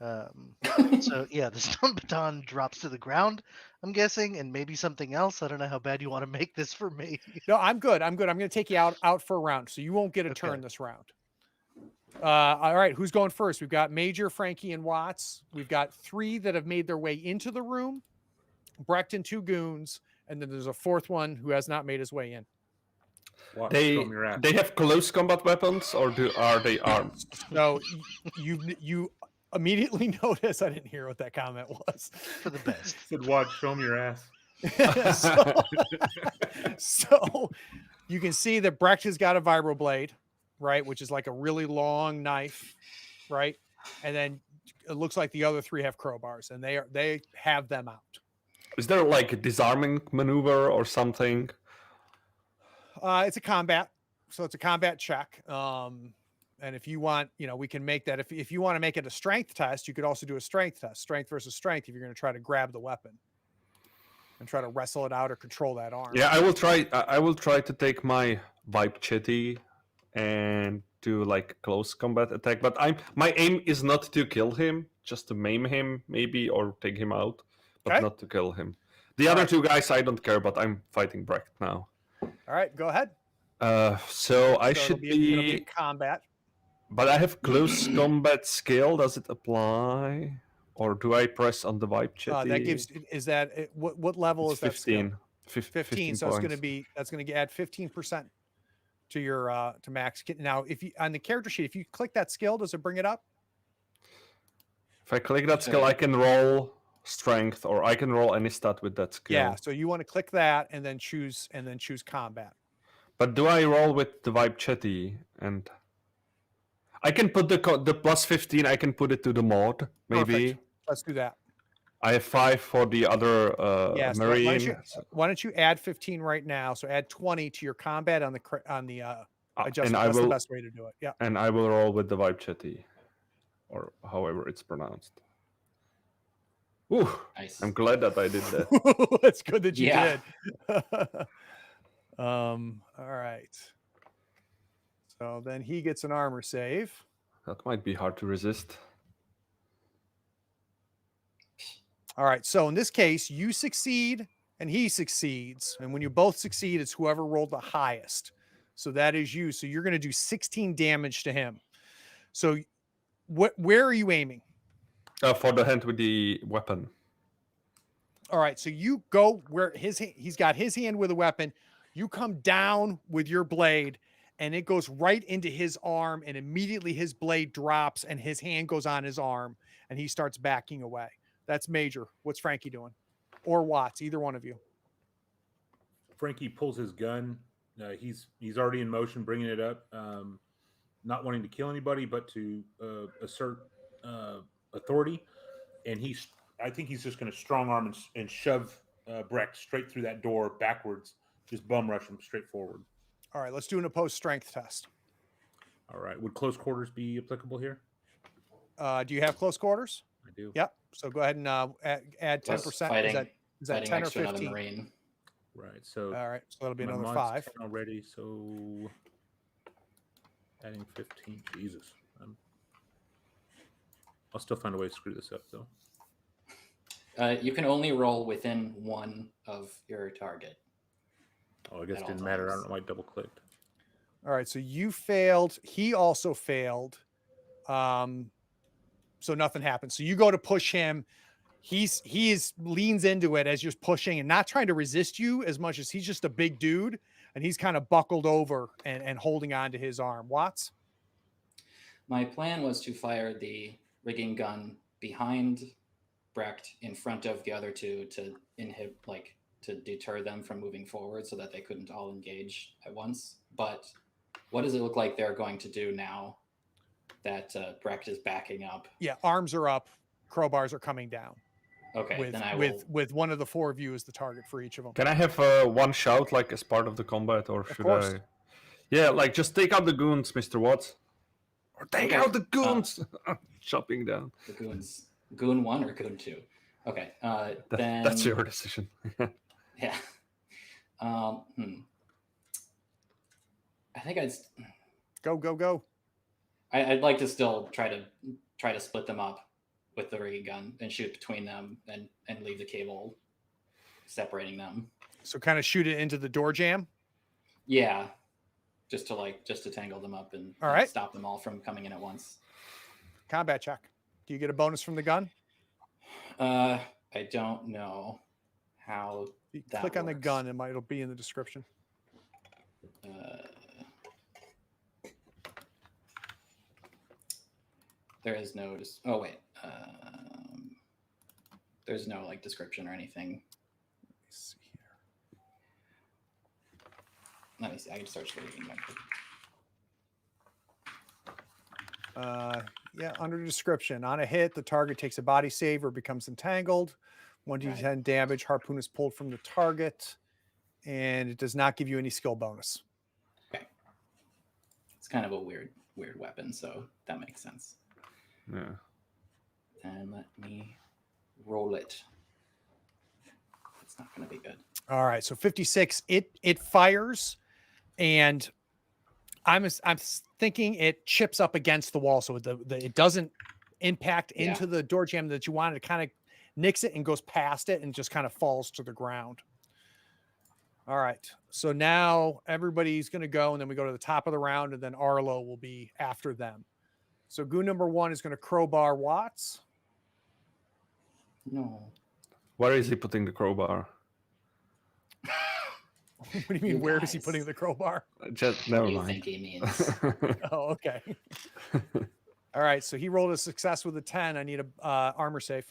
So yeah, the stun baton drops to the ground, I'm guessing, and maybe something else. I don't know how bad you want to make this for me. No, I'm good. I'm going to take you out for a round, so you won't get a turn this round. All right, who's going first? We've got Major, Frankie, and Watts. We've got 3 that have made their way into the room. Brech and 2 goons, and then there's a 4th one who has not made his way in. Watch, They show 'em your ass. have close combat weapons, or are they armed? So you immediately notice. I didn't hear what that comment was. For the best. Said, watch, show 'em your ass. So you can see that Brech has got a vibroblade, right, which is like a really long knife, right? And then it looks like the other 3 have crowbars, and they have them out. Is there like a disarming maneuver or something? It's a combat, so it's a combat check. And if you want, we can make that. If you want to make it a strength test, you could also do a strength test, strength versus strength, if you're going to try to grab the weapon and try to wrestle it out or control that arm. Yeah, I will try. I will try to take my vibe chitty and do like close combat attack. But my aim is not to kill him, just to maim him maybe or take him out, but not to kill him. The other 2 guys I don't care, but I'm fighting Brech now. All right, go ahead. So I should it'll be in combat. But I have close combat skill. Does it apply, or do I press on the vibe chitty? That gives. Is that what level is that? 15. 15. So it's going to be add 15% to your to max. Now, if you on the character sheet, if you click that skill, does it bring it up? If I click that skill, I can roll strength, or I can roll any stat with that skill. Yeah. So you want to click that and then choose combat. But do I roll with the vibe chatty? And I can put the plus 15. I can put it to the mod maybe. Perfect. Let's do that. I have 5 for the other So marine. why don't you add 15 right now? So add 20 to your combat on the adjustment. And That's the best way to do it. Yeah. And I will roll with the vibe chatty, or however it's pronounced. Ooh, Nice. I'm glad that I did that. It's good that you Yeah. did. All right. So then he gets an armor save. That might be hard to resist. All right. So in this case, you succeed and he succeeds. And when you both succeed, it's whoever rolled the highest. So that is you. So you're going to do 16 damage to him. So where are you aiming? For the hand with the weapon. All right. So you go where he's got his hand with a weapon. You come down with your blade and it goes right into his arm, and immediately his blade drops and his hand goes on his arm and he starts backing away. That's Major. What's Frankie doing? Or Watts, either one of you. Frankie pulls his gun. He's already in motion, bringing it up, not wanting to kill anybody, but to assert authority. And I think he's just going to strong arm and shove Brech straight through that door backwards, just bum rush him straight forward. All right, let's do an opposed strength test. All right. Would close quarters be applicable here? Do you have close quarters? I do. Yep. So go ahead and add 10%. Is that 10 or next to another 15? Marine. Right. So All right. So that'll be my another mod's 5. 10 already. So Adding 15. Jesus. I'll still find a way to screw this up, though. You can only roll within one of your target. Oh, I guess it At all didn't matter. I times. don't know why I double-clicked. All right, so you failed. He also failed. So nothing happens. So you go to push him. He leans into it as you're pushing and not trying to resist you as much as he's just a big dude and he's kind of buckled over and holding on to his arm. Watts? My plan was to fire the rigging gun behind Brecht in front of the other two to to deter them from moving forward so that they couldn't all engage at once. But what does it look like they're going to do now that Brecht is backing up? Yeah, arms are up, crowbars are coming down. Okay, then I with one of the four of you as the target for each of them. Can I have one shout, like, as part of the combat, or should course. I? Yeah, like, just take out the goons, Mr. Watts. Or take out the goons! Chopping down. The goons. Goon 1 or Goon 2? Okay, then... That's your decision. Yeah. I think Go. I'd like to still try to split them up with the rigging gun and shoot between them and leave the cable separating them. So kind of shoot it into the door jam. Yeah. Just to tangle them up and, all right, stop them all from coming in at once. Combat check. Do you get a bonus from the gun? I don't know how You that click on the works. gun and it'll be in the description. There is no there's no like description or anything. Let me see here. Let me see. I can search the rigging gun. Yeah, under description. On a hit, the target takes a body save or becomes entangled. 1d10 damage. Harpoon is pulled from the target. And it does not give you any skill bonus. Okay. It's kind of a weird weapon, so that makes sense. Yeah. And let me roll it. It's not going to be good. All right, so 56. It fires, and I'm thinking it chips up against the wall, so it doesn't impact into the door jam that you wanted. To kind of nicks it and goes past it and just kind of falls to the ground. All right, so now everybody's going to go, and then we go to the top of the round, and then Arlo will be after them. So goon number 1 is going to crowbar Watts. No. Where is he putting the crowbar? What do you mean? Where is he putting the crowbar? Just What never do you mind. think he means? Oh, okay. All right, so he rolled a success with a 10. I need a armor save.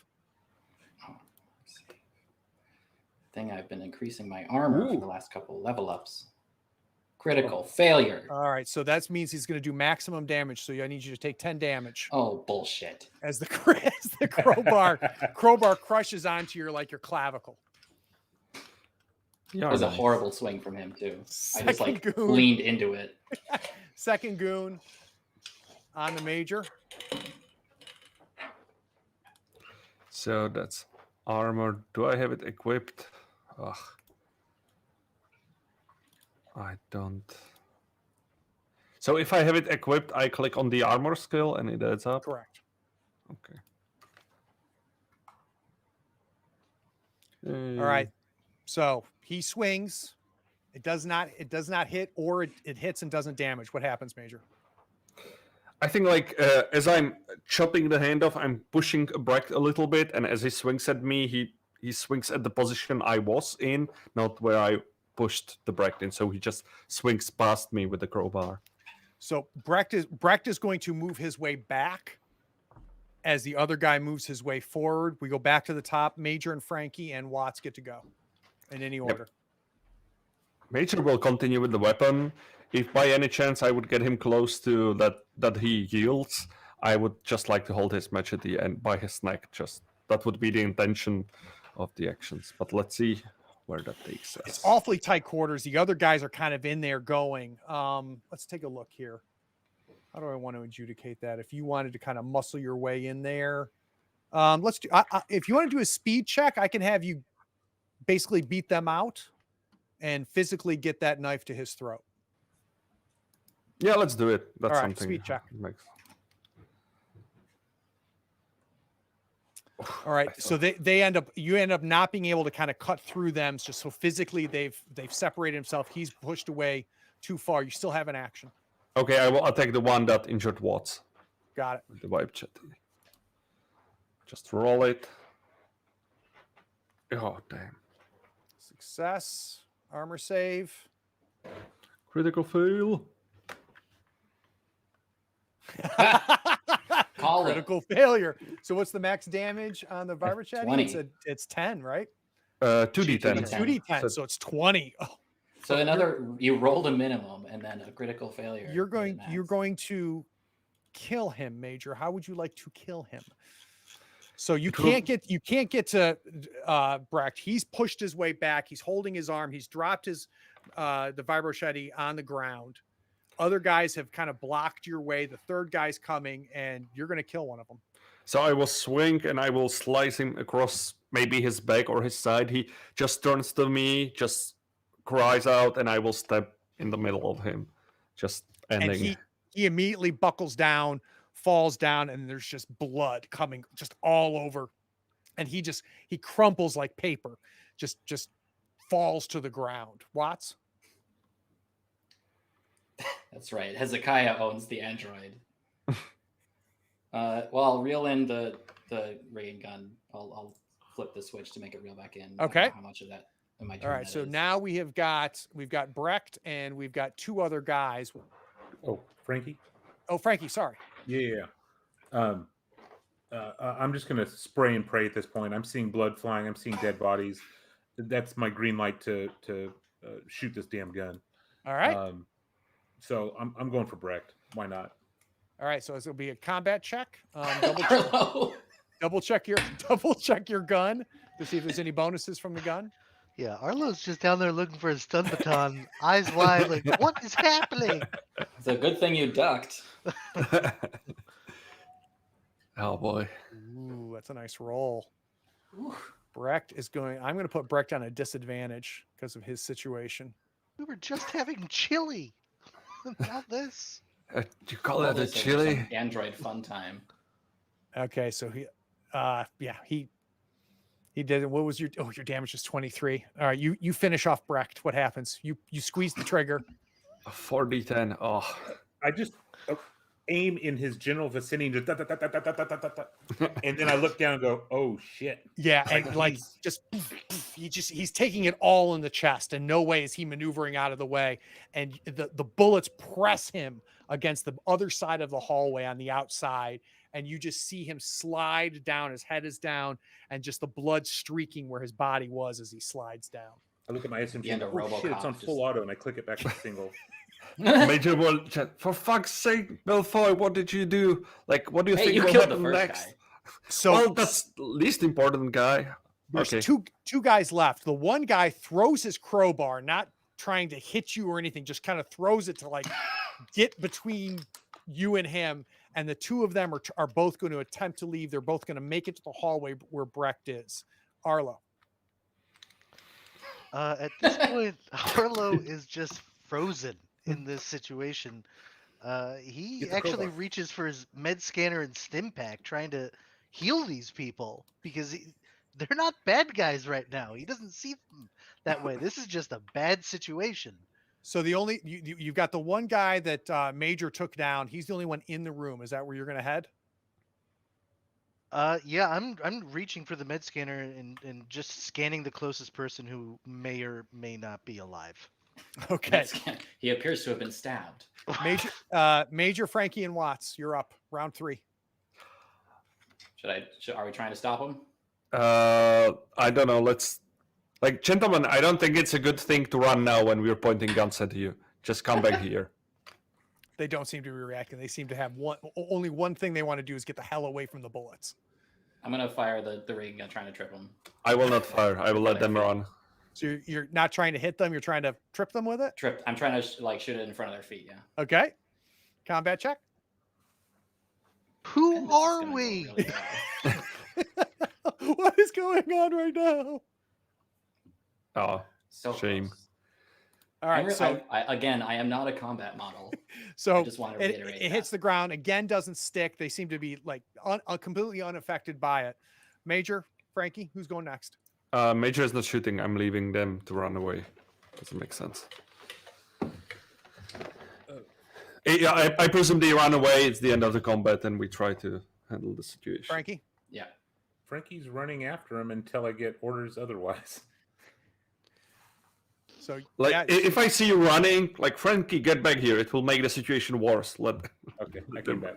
Thing I've been increasing my armor for the last couple level ups. Critical failure. All right, so that means he's going to do maximum damage. So I need you to take 10 damage Oh bullshit! as the crowbar crushes onto your clavicle. That was a horrible swing from him too. I just Second goon. leaned into it. Second goon on the major. So that's armor. Do I have it equipped? Ugh. I don't. So if I have it equipped, I click on the armor skill and it adds up? Correct. Okay. All right. So he swings. It does not hit, or it hits and doesn't damage. What happens, Major? I think as I'm chopping the hand off, I'm pushing Brech a little bit, and as he swings at me, he swings at the position I was in, not where I pushed the Brech in. So he just swings past me with the crowbar. So Brecht is going to move his way back as the other guy moves his way forward. We go back to the top. Major and Frankie and Watts get to go in any order. Major will continue with the weapon. If by any chance I would get him close to that he yields, I would just like to hold his match at the end by his neck. Just that would be the intention of the actions. But let's see where that takes us. It's awfully tight quarters. The other guys are kind of in there going. Let's take a look here. How do I want to adjudicate that? If you wanted to kind of muscle your way in there, let's do. If you want to do a speed check, I can have you basically beat them out and physically get that knife to his throat. Yeah, let's do it. That's All right, something. speed check. Makes... All right, I so you end up not being able to kind of cut through them. Just so physically they've separated himself. He's pushed away too far. You still have an action. Okay, I will attack the one that injured Watts. Got it. With the vibe chat. Just roll it. Oh damn! Success. Armor save. Critical fail. Call it. Critical failure. So what's the max damage on the Vibrachat? 20. It's 10, right? 2d10. 2d10. So it's 20. Oh, So you rolled a minimum and then a critical failure. you're and going max. to kill him, Major. How would you like to kill him? So you Cool. can't get to Brech. He's pushed his way back. He's holding his arm. He's dropped his the Vibrachat on the ground. Other guys have kind of blocked your way. The third guy's coming, and you're going to kill one of them. So I will swing and I will slice him across maybe his back or his side. He just turns to me, just cries out, and I will step in the middle of him, just ending. And he immediately buckles down, falls down, and there's just blood coming just all over. And he crumples like paper, just falls to the ground. Watts? That's right. Hezekiah owns the android. Well, I'll reel in the ray gun. I'll flip the switch to make it reel back in. I don't Okay. know how much of that in my turn? All right. that So is. now we've got Brecht and we've got two other guys. Oh, Frankie. Oh, Frankie, sorry. Yeah. I'm just gonna spray and pray at this point. I'm seeing blood flying. I'm seeing dead bodies. That's my green light to shoot this damn gun. All right. So I'm going for Brecht. Why not? All right. So it'll be a combat check. Arlo. Double check your gun to see if there's any bonuses from the gun. Yeah, Arlo's just down there looking for his stun baton, eyes wide, like, what is happening? It's a good thing you ducked. Oh boy. Ooh, that's a nice roll. Ooh. Brecht is going. I'm going to put Brecht on a disadvantage because of his situation. We were just having chili. Not this. You call All that a this over chili? some Android fun time. Okay, so he did it. What was your damage is 23. All right, you finish off Brecht. What happens? You squeeze the trigger. A 4d10. Oh. I just aim in his general vicinity, just and then I look down and go, "Oh shit!" Yeah, and like he's taking it all in the chest, and no way is he maneuvering out of the way. And the bullets press him against the other side of the hallway on the outside, and you just see him slide down. His head is down, and just the blood streaking where his body was as he slides down. I look at my SMG. And a Oh shit! It's RoboCop on just- full auto, and I click it back to single. Major will chat. For fuck's sake, Belfoy, what did you do? Like, what do you Hey, think you will killed the happen first next? guy. So Well, that's least important guy. there's Okay. two guys left. The one guy throws his crowbar, not trying to hit you or anything, just kind of throws it to like get between you and him. And the two of them are both going to attempt to leave. They're both going to make it to the hallway where Brecht is. Arlo. At this point, Arlo is just frozen in this situation. He Get the actually crowbar. reaches for his med scanner and stim pack, trying to heal these people because they're not bad guys right now. He doesn't see them that way. This is just a bad situation. So the only you've got the one guy that Major took down. He's the only one in the room. Is that where you're going to head? Yeah, I'm reaching for the med scanner and just scanning the closest person who may or may not be alive. Okay. He appears to have been stabbed. Major Frankie and Watts, you're up. Round 3. Are we trying to stop him? I don't know. Gentlemen, I don't think it's a good thing to run now when we're pointing guns at you. Just come back here. They don't seem to be reacting. They seem to have only one thing they want to do is get the hell away from the bullets. I'm gonna fire the ray gun trying to trip him. I will not fire. I will let them run. So you're not trying to hit them. You're trying to trip them with it. Tripped. I'm trying to shoot it in front of their feet. Yeah. Okay. Combat check. Who This is are gonna go we? really well. What is going on right now? Oh, So Shame. close. All right, so again, I am not a combat model. I so just want to it, reiterate it hits that. the ground again, doesn't stick. They seem to be like completely unaffected by it. Major, Frankie, who's going next? Major is not shooting. I'm leaving them to run away. Doesn't make sense. Yeah, I presume they run away. It's the end of the combat, and we try to handle the situation. Frankie? Yeah. Frankie's running after him until I get orders otherwise. So Like, yeah, if I see you running, like, Frankie, get back here. It will make the situation worse. Okay, I came back.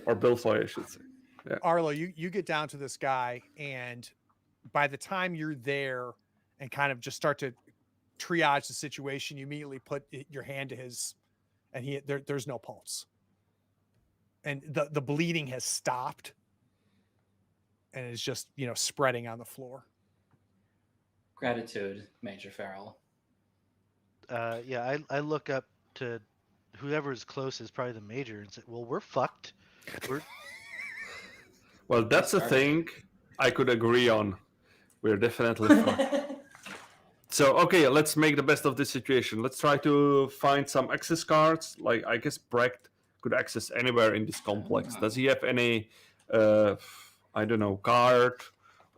Or Billfoy, I should say. Yeah. Arlo, you get down to this guy, and by the time you're there and kind of just start to triage the situation, you immediately put your hand to his, and there's no pulse, and the bleeding has stopped, and it's just spreading on the floor. Gratitude, Major Farrell. Yeah, I look up to whoever's closest, probably the major, and say, "Well, we're fucked. We're Well, that's a thing I could agree on. We're definitely fucked. So, okay, let's make the best of this situation. Let's try to find some access cards. Like, I guess Brech could access anywhere in this complex. Does he have any, I don't know, card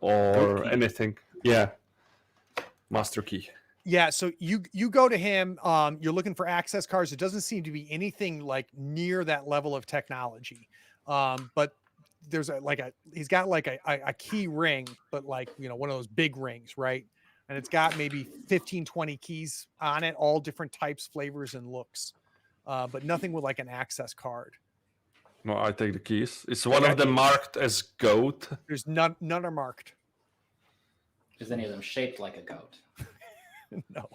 or anything? Yeah. Master key. Yeah, so you go to him. You're looking for access cards. It doesn't seem to be anything like near that level of technology. But there's he's got like a key ring, but like one of those big rings, right? And it's got maybe 15, 20 keys on it, all different types, flavors, and looks. But nothing with like an access card. No, I take the keys. Is one of them marked as goat? There's none are marked. Is any of them shaped like a goat? No.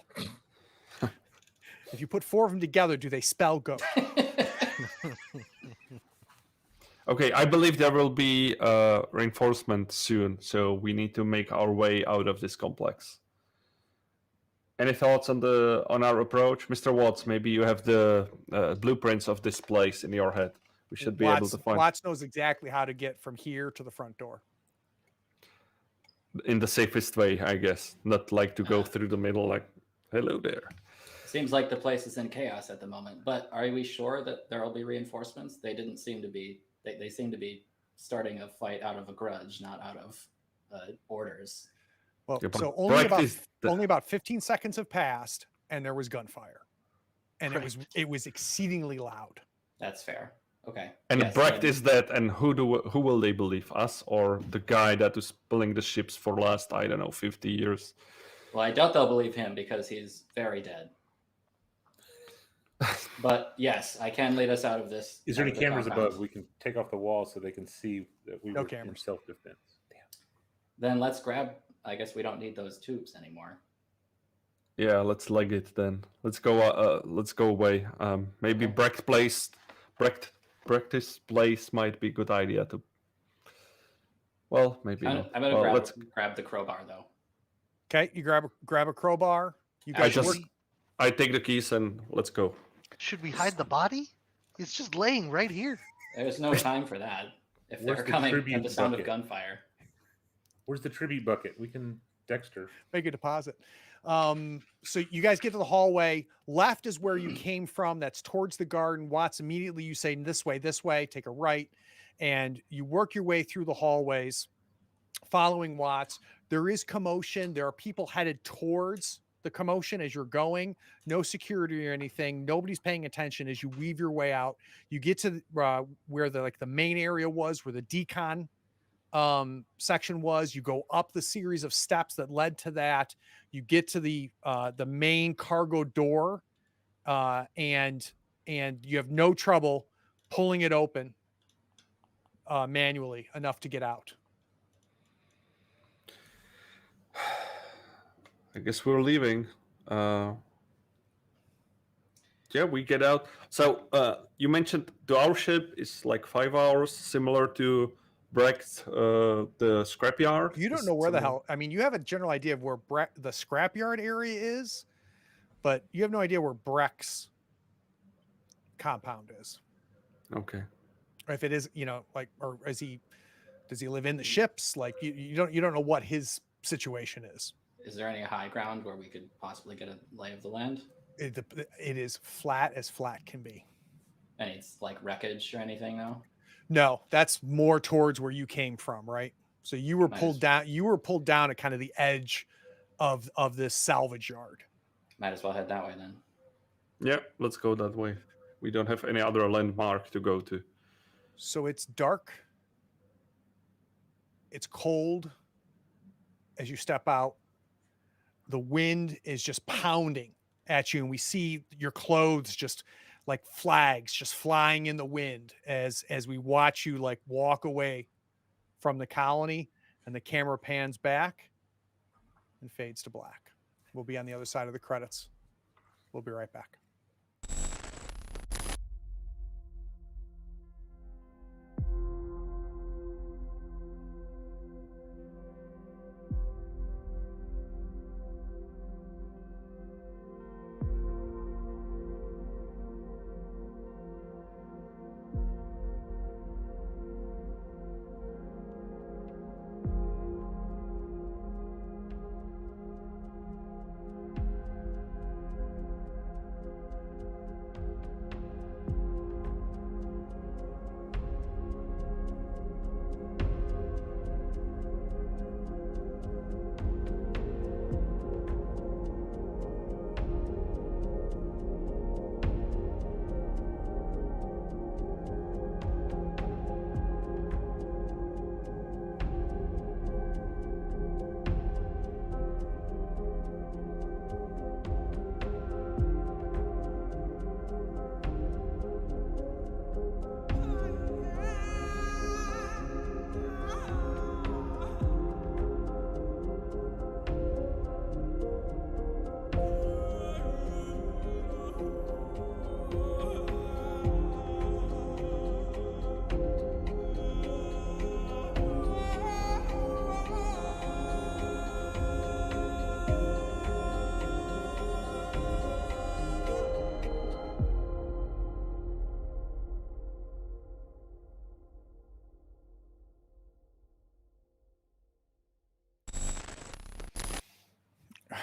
If you put 4 of them together, do they spell goat? Okay, I believe there will be reinforcement soon, so we need to make our way out of this complex. Any thoughts on our approach, Mr. Watts? Maybe you have the blueprints of this place in your head. We should be able to find. Watts knows exactly how to get from here to the front door. In the safest way, I guess. Not like to go through the middle, like, hello there. Seems like the place is in chaos at the moment. But are we sure that there will be reinforcements? They didn't seem to be. They seem to be starting a fight out of a grudge, not out of orders. Well, Yeah, so Brech only about 15 seconds have passed, and there was gunfire, and it was exceedingly loud. That's fair. Okay. And Yes, Brech then- is dead, and who will they believe? Us or the guy that is pulling the ships for the last, I don't know, 50 years? Well, I doubt they'll believe him because he's very dead. But yes, I can lead us out of this. Is there out any of the cameras compound. above? We can take off the wall so they can see that we No were in cameras. self-defense. Damn. Then let's grab. I guess we don't need those tubes anymore. Yeah, let's leg it then. Let's go. Let's go away. Maybe Brech's place might be a good idea to. Well, maybe I'm not. gonna Well, grab the crowbar though. Okay, you grab a crowbar. You guys I take the keys and let's go. should we hide the body? It's just laying right here." There's no time for that. If Where's they're the coming tribute at the sound of bucket? gunfire. Where's the tribute bucket? We can Dexter. make a deposit. So you guys get to the hallway. Left is where you came from. That's towards the garden. Watts, immediately you say this way, take a right, and you work your way through the hallways, following Watts. There is commotion. There are people headed towards the commotion as you're going. No security or anything. Nobody's paying attention as you weave your way out. You get to where the main area was, where the decon section was. You go up the series of steps that led to that. You get to the main cargo door, and you have no trouble pulling it open manually enough to get out. I guess we're leaving. Yeah, we get out. So you mentioned our ship is like 5 hours, similar to Brech's the scrapyard. You don't know where the hell. I mean, you have a general idea of where the scrapyard area is, but you have no idea where Brech's compound is. Okay. Or if it is, or does he live in the ships? Like you don't know what his situation is. Is there any high ground where we could possibly get a lay of the land? It is flat as flat can be. And it's like wreckage or anything now? No, that's more towards where you came from, right? So you were Might pulled as- down. You were pulled down at kind of the edge of this salvage yard. Might as well head that way then. Yeah, let's go that way. We don't have any other landmark to go to. So it's dark. It's cold. As you step out, the wind is just pounding at you, and we see your clothes just like flags just flying in the wind as we watch you like walk away from the colony, and the camera pans back and fades to black. We'll be on the other side of the credits. We'll be right back.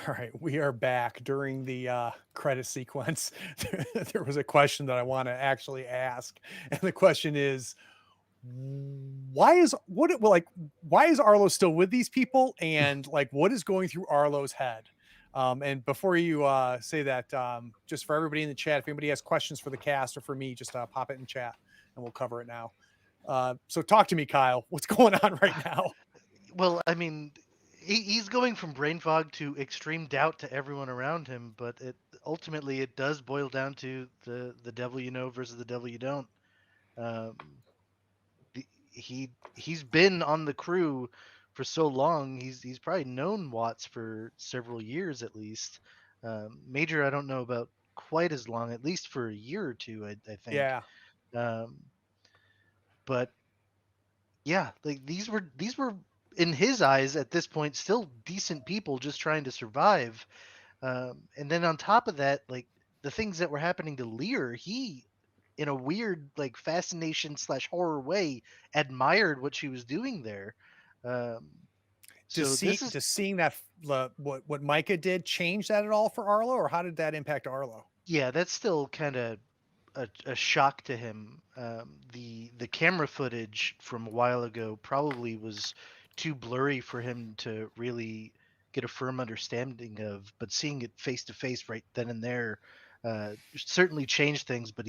All right, we are back. During the credit sequence, there was a question that I want to actually ask, and the question is, why is Arlo still with these people, and like what is going through Arlo's head? And before you say that, just for everybody in the chat, if anybody has questions for the cast or for me, just pop it in chat, and we'll cover it now. So talk to me, Kyle. What's going on right now? Well, I mean, he's going from brain fog to extreme doubt to everyone around him, but ultimately it does boil down to the devil you know versus the devil you don't. He's been on the crew for so long. He's probably known Watts for several years at least. Major, I don't know about quite as long, at least for a year or two, I think. Yeah. But yeah, like these were in his eyes at this point still decent people just trying to survive. And then on top of that, like the things that were happening to Lear, he in a weird like fascination / horror way admired what she was doing there. Does seeing that what Micah did change that at all for Arlo, or how did that impact Arlo? Yeah, that's still kind of a shock to him. The camera footage from a while ago probably was too blurry for him to really get a firm understanding of, but seeing it face to face right then and there certainly changed things. But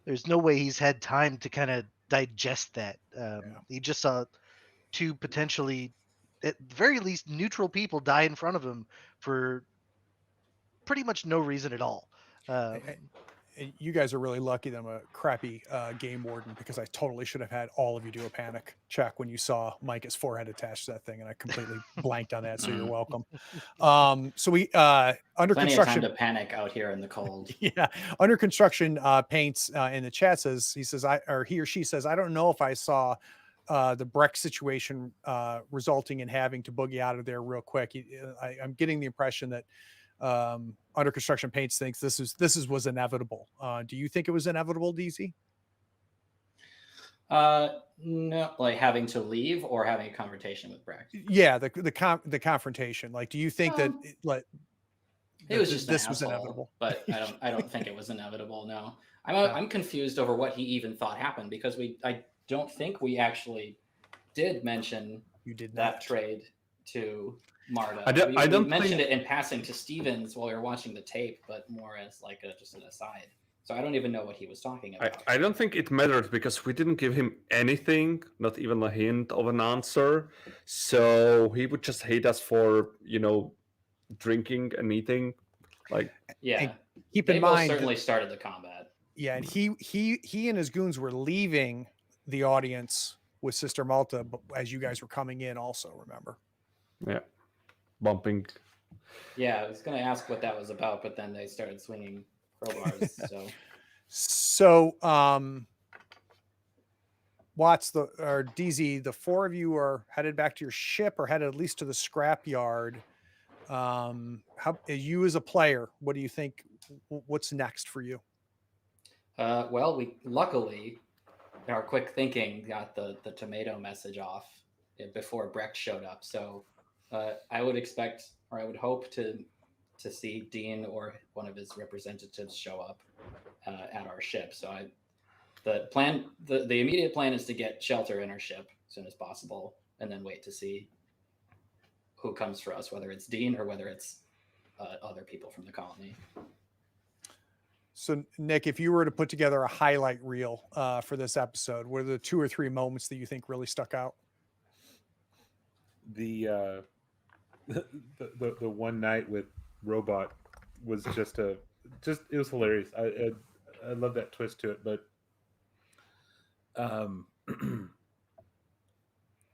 there's no way he's had time to kind of digest that. He just saw two potentially, at the very least, neutral people die in front of him for pretty much no reason at all. You guys are really lucky that I'm a crappy game warden, because I totally should have had all of you do a panic check when you saw Micah's forehead attached to that thing, and I completely blanked on that. So you're welcome. So we under Plenty construction of time to panic out here in the cold. Yeah, under construction paints in the chat says he or she says, I don't know if I saw the Brech situation resulting in having to boogie out of there real quick. I'm getting the impression that under construction paints thinks this was inevitable. Do you think it was inevitable, DZ? No, like having to leave or having a confrontation with Brech. Yeah, the confrontation. Like, do you think that Um, It was just an this was asshole, inevitable? but I don't think it was inevitable. No, No. I'm confused over what he even thought happened because I don't think we actually did mention You did that not. trade to Marta. I we don't mentioned think- it in passing to Stevens while we were watching the tape, but more as like just an aside. So I don't even know what he was talking about. I don't think it mattered because we didn't give him anything, not even a hint of an answer. So he would just hate us for, drinking and eating. Like, Yeah, And keep they in both mind, certainly started the combat. yeah, and he and his goons were leaving the audience with Sister Malta, but as you guys were coming in, also remember. yeah, bumping. Yeah, I was going to ask what that was about, but then they started swinging crowbars. So, Watts or DZ, the four of you are headed back to your ship, or headed at least to the scrapyard. How you as a player, what do you think? What's next for you? Well, we luckily, in our quick thinking, got the tomato message off before Brech showed up. So I would expect, or I would hope to see Dean or one of his representatives show up at our ship. So the immediate plan is to get shelter in our ship as soon as possible, and then wait to see who comes for us, whether it's Dean or whether it's other people from the colony. So, Nick, if you were to put together a highlight reel for this episode, what are the 2 or 3 moments that you think really stuck out? The one night with Robot was just it was hilarious. I love that twist to it, but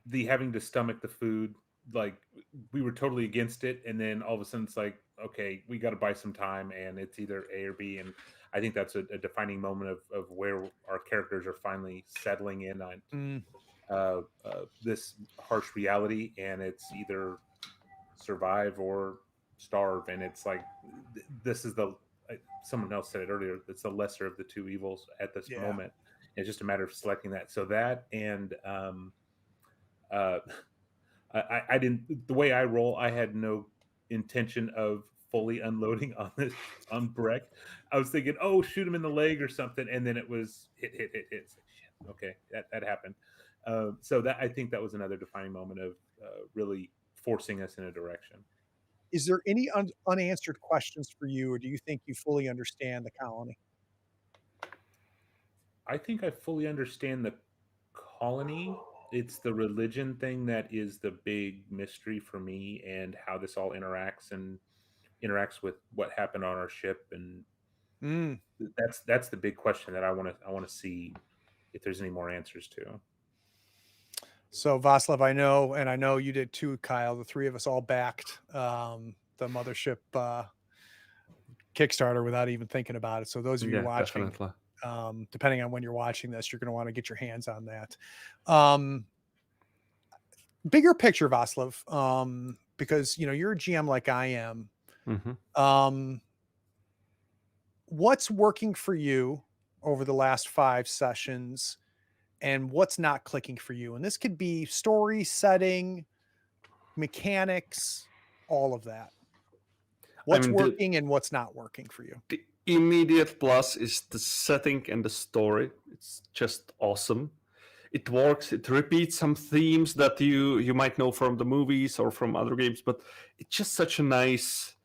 the having to stomach the food, like we were totally against it, and then all of a sudden it's like, okay, we got to buy some time, and it's either A or B, and I think that's a defining moment of where our characters are finally settling in on this harsh reality, and it's either survive or starve, and it's like this is someone else said it earlier, it's the lesser of the two evils at this moment. It's just a matter of selecting that. So that, and I didn't, the way I roll, I had no intention of fully unloading on Brech. I was thinking, oh, shoot him in the leg or something, and then it was hit. It's like, shit, okay, that happened. So that, I think that was another defining moment of really forcing us in a direction. Is there any unanswered questions for you, or do you think you fully understand the colony? I think I fully understand the colony. It's the religion thing that is the big mystery for me, and how this all interacts with what happened on our ship, and that's the big question that I want to see if there's any more answers to. So, Vaslav, I know you did too, Kyle. The 3 of us all backed the Mothership Kickstarter without even thinking about it. So, those of you watching, Definitely. depending on when you're watching this, you're going to want to get your hands on that. Bigger picture, Vaslav, because you're a GM like I am. Mm-hmm. What's working for you over the last 5 sessions, and what's not clicking for you? And this could be story, setting, mechanics, all of that. What's working and what's not working for you? The immediate plus is the setting and the story. It's just awesome. It works. It repeats some themes that you might know from the movies or from other games, but it's just such a nice,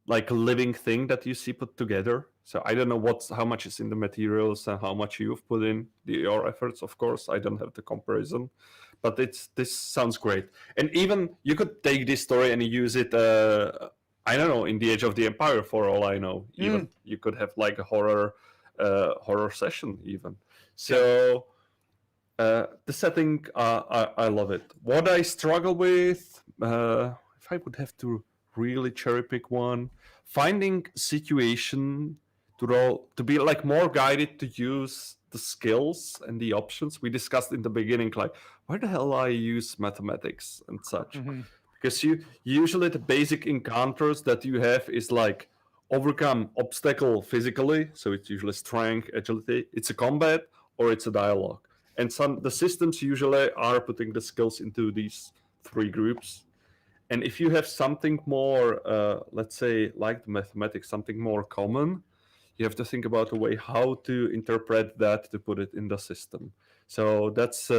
like, living thing that you see put together. So I don't know how much is in the materials and how much you've put in your efforts. Of course, I don't have the comparison, but this sounds great. And even you could take this story and use it. I don't know, in the Age of the Empire, for all I know. Even you could have like a horror session even. So the setting, I love it. What I struggle with, if I would have to really cherry pick one, finding situation to be like more guided to use the skills and the options we discussed in the beginning, like where the hell I use mathematics and such. Because usually the basic encounters that you have is like overcome obstacle physically, so it's usually strength, agility, it's a combat, or it's a dialogue. And the systems usually are putting the skills into these 3 groups. And if you have something more, let's say, like the mathematics, something more common, you have to think about a way how to interpret that to put it in the system. So that's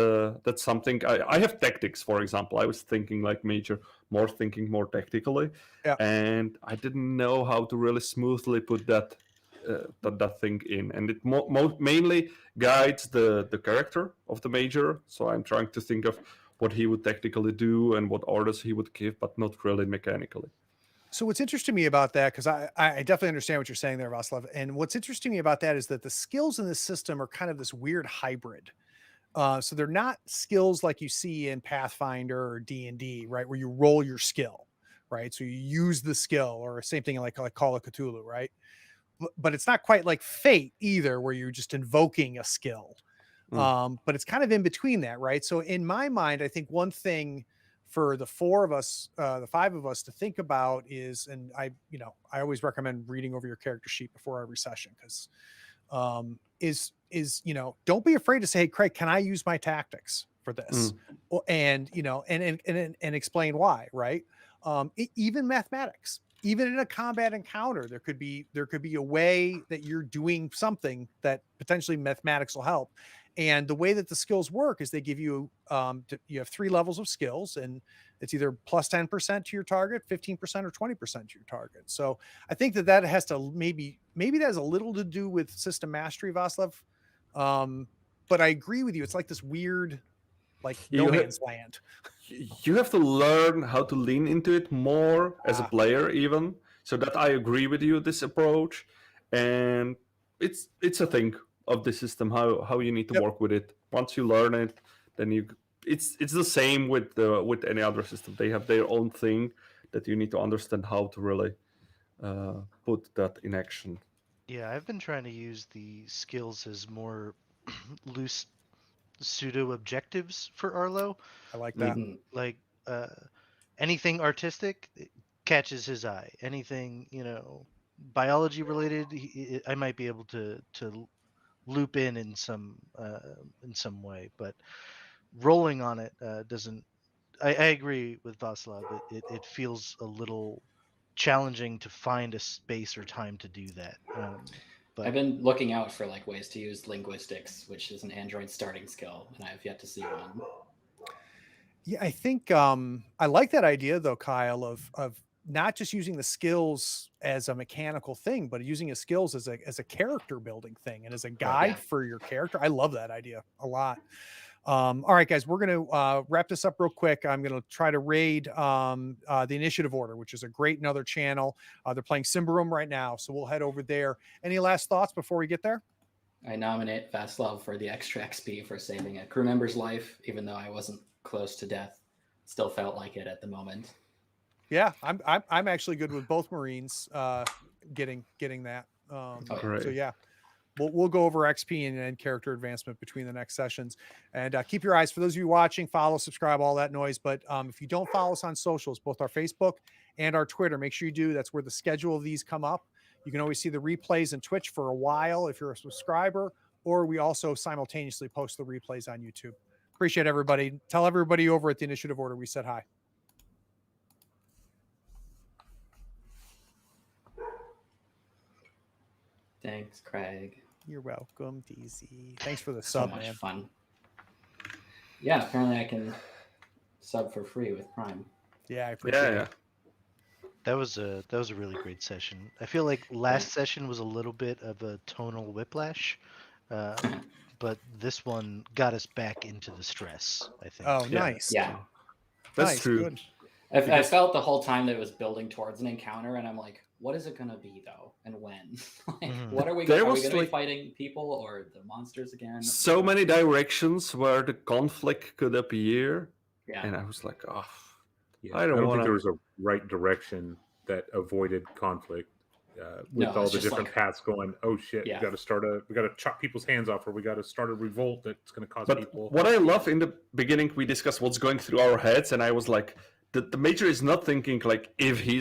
something. I have tactics, for example. I was thinking like major, thinking more tactically, and I didn't know how to really smoothly put that thing in, and it mainly guides the character of the major. So I'm trying to think of what he would tactically do and what orders he would give, but not really mechanically. So what's interesting to me about that, because I definitely understand what you're saying there, Vaslav, and what's interesting to me about that is that the skills in this system are kind of this weird hybrid. So they're not skills like you see in Pathfinder or D&D, right, where you roll your skill, right? So you use the skill, or same thing like Call of Cthulhu, right? But it's not quite like Fate either, where you're just invoking a skill. But it's kind of in between that, right? So in my mind, I think one thing for the 4 of us, the 5 of us to think about is, and I always recommend reading over your character sheet before every session, because don't be afraid to say, hey, Craig, can I use my tactics for this? And explain why, right? Even mathematics, even in a combat encounter, there could be a way that you're doing something that potentially mathematics will help. And the way that the skills work is they give you, you have 3 levels of skills, and it's either plus 10% to your target, 15% or 20% to your target. So I think that has to maybe that has a little to do with system mastery, Vaslav. But I agree with you. It's like this weird, like no man's land. You have to learn how to lean into it more as a player, even. So that I agree with you, this approach. And it's a thing of the system, how you need to work with it. Once you learn it, then it's the same with any other system. They have their own thing that you need to understand how to really put that in action. Yeah, I've been trying to use the skills as more loose pseudo objectives for Arlo. I like that. Like anything artistic catches his eye. Anything biology related, I might be able to loop in some way. But rolling on it doesn't. I agree with Vaslav. It feels a little challenging to find a space or time to do that. But I've been looking out for like ways to use linguistics, which is an Android starting skill, and I have yet to see one. Yeah, I think I like that idea though, Kyle, of not just using the skills as a mechanical thing, but using the skills as a character building thing and as a guide for your character. I love that idea a lot. All right, guys, we're going to wrap this up real quick. I'm going to try to raid the initiative order, which is a great another channel. They're playing Symbaroum right now, so we'll head over there. Any last thoughts before we get there? I nominate Vaslav for the extra XP for saving a crew member's life, even though I wasn't close to death. Still felt like it at the moment. Yeah, I'm actually good with both Marines getting that. Great. So yeah. We'll go over XP and character advancement between the next sessions, and keep your eyes, for those of you watching, follow, subscribe, all that noise. But if you don't follow us on socials, both our Facebook and our Twitter, make sure you do. That's where the schedule of these come up. You can always see the replays in Twitch for a while if you're a subscriber, or we also simultaneously post the replays on YouTube. Appreciate everybody. Tell everybody over at the initiative order we said hi. Thanks, Craig. You're welcome, DZ. Thanks for the So sub, much man. fun. Yeah, apparently I can sub for free with Prime. Yeah, I appreciate it. that was a really great session. I feel like last session was a little bit of a tonal whiplash, but this one got us back into the stress, I think. Oh, nice. Yeah. That's nice, true. Good. I felt the whole time that it was building towards an encounter, and I'm like, what is it going to be, though? And when? What are we going to be fighting people or the monsters again? So many directions where the conflict could appear. Yeah. And I was like, oh, Yeah, I don't think there was a right direction that avoided conflict. With all the different paths going, oh shit, we got to chop people's hands off, or we got to start a revolt that's going to cause people. What I love, in the beginning, we discussed what's going through our heads, and I was like, the major is not thinking like if he's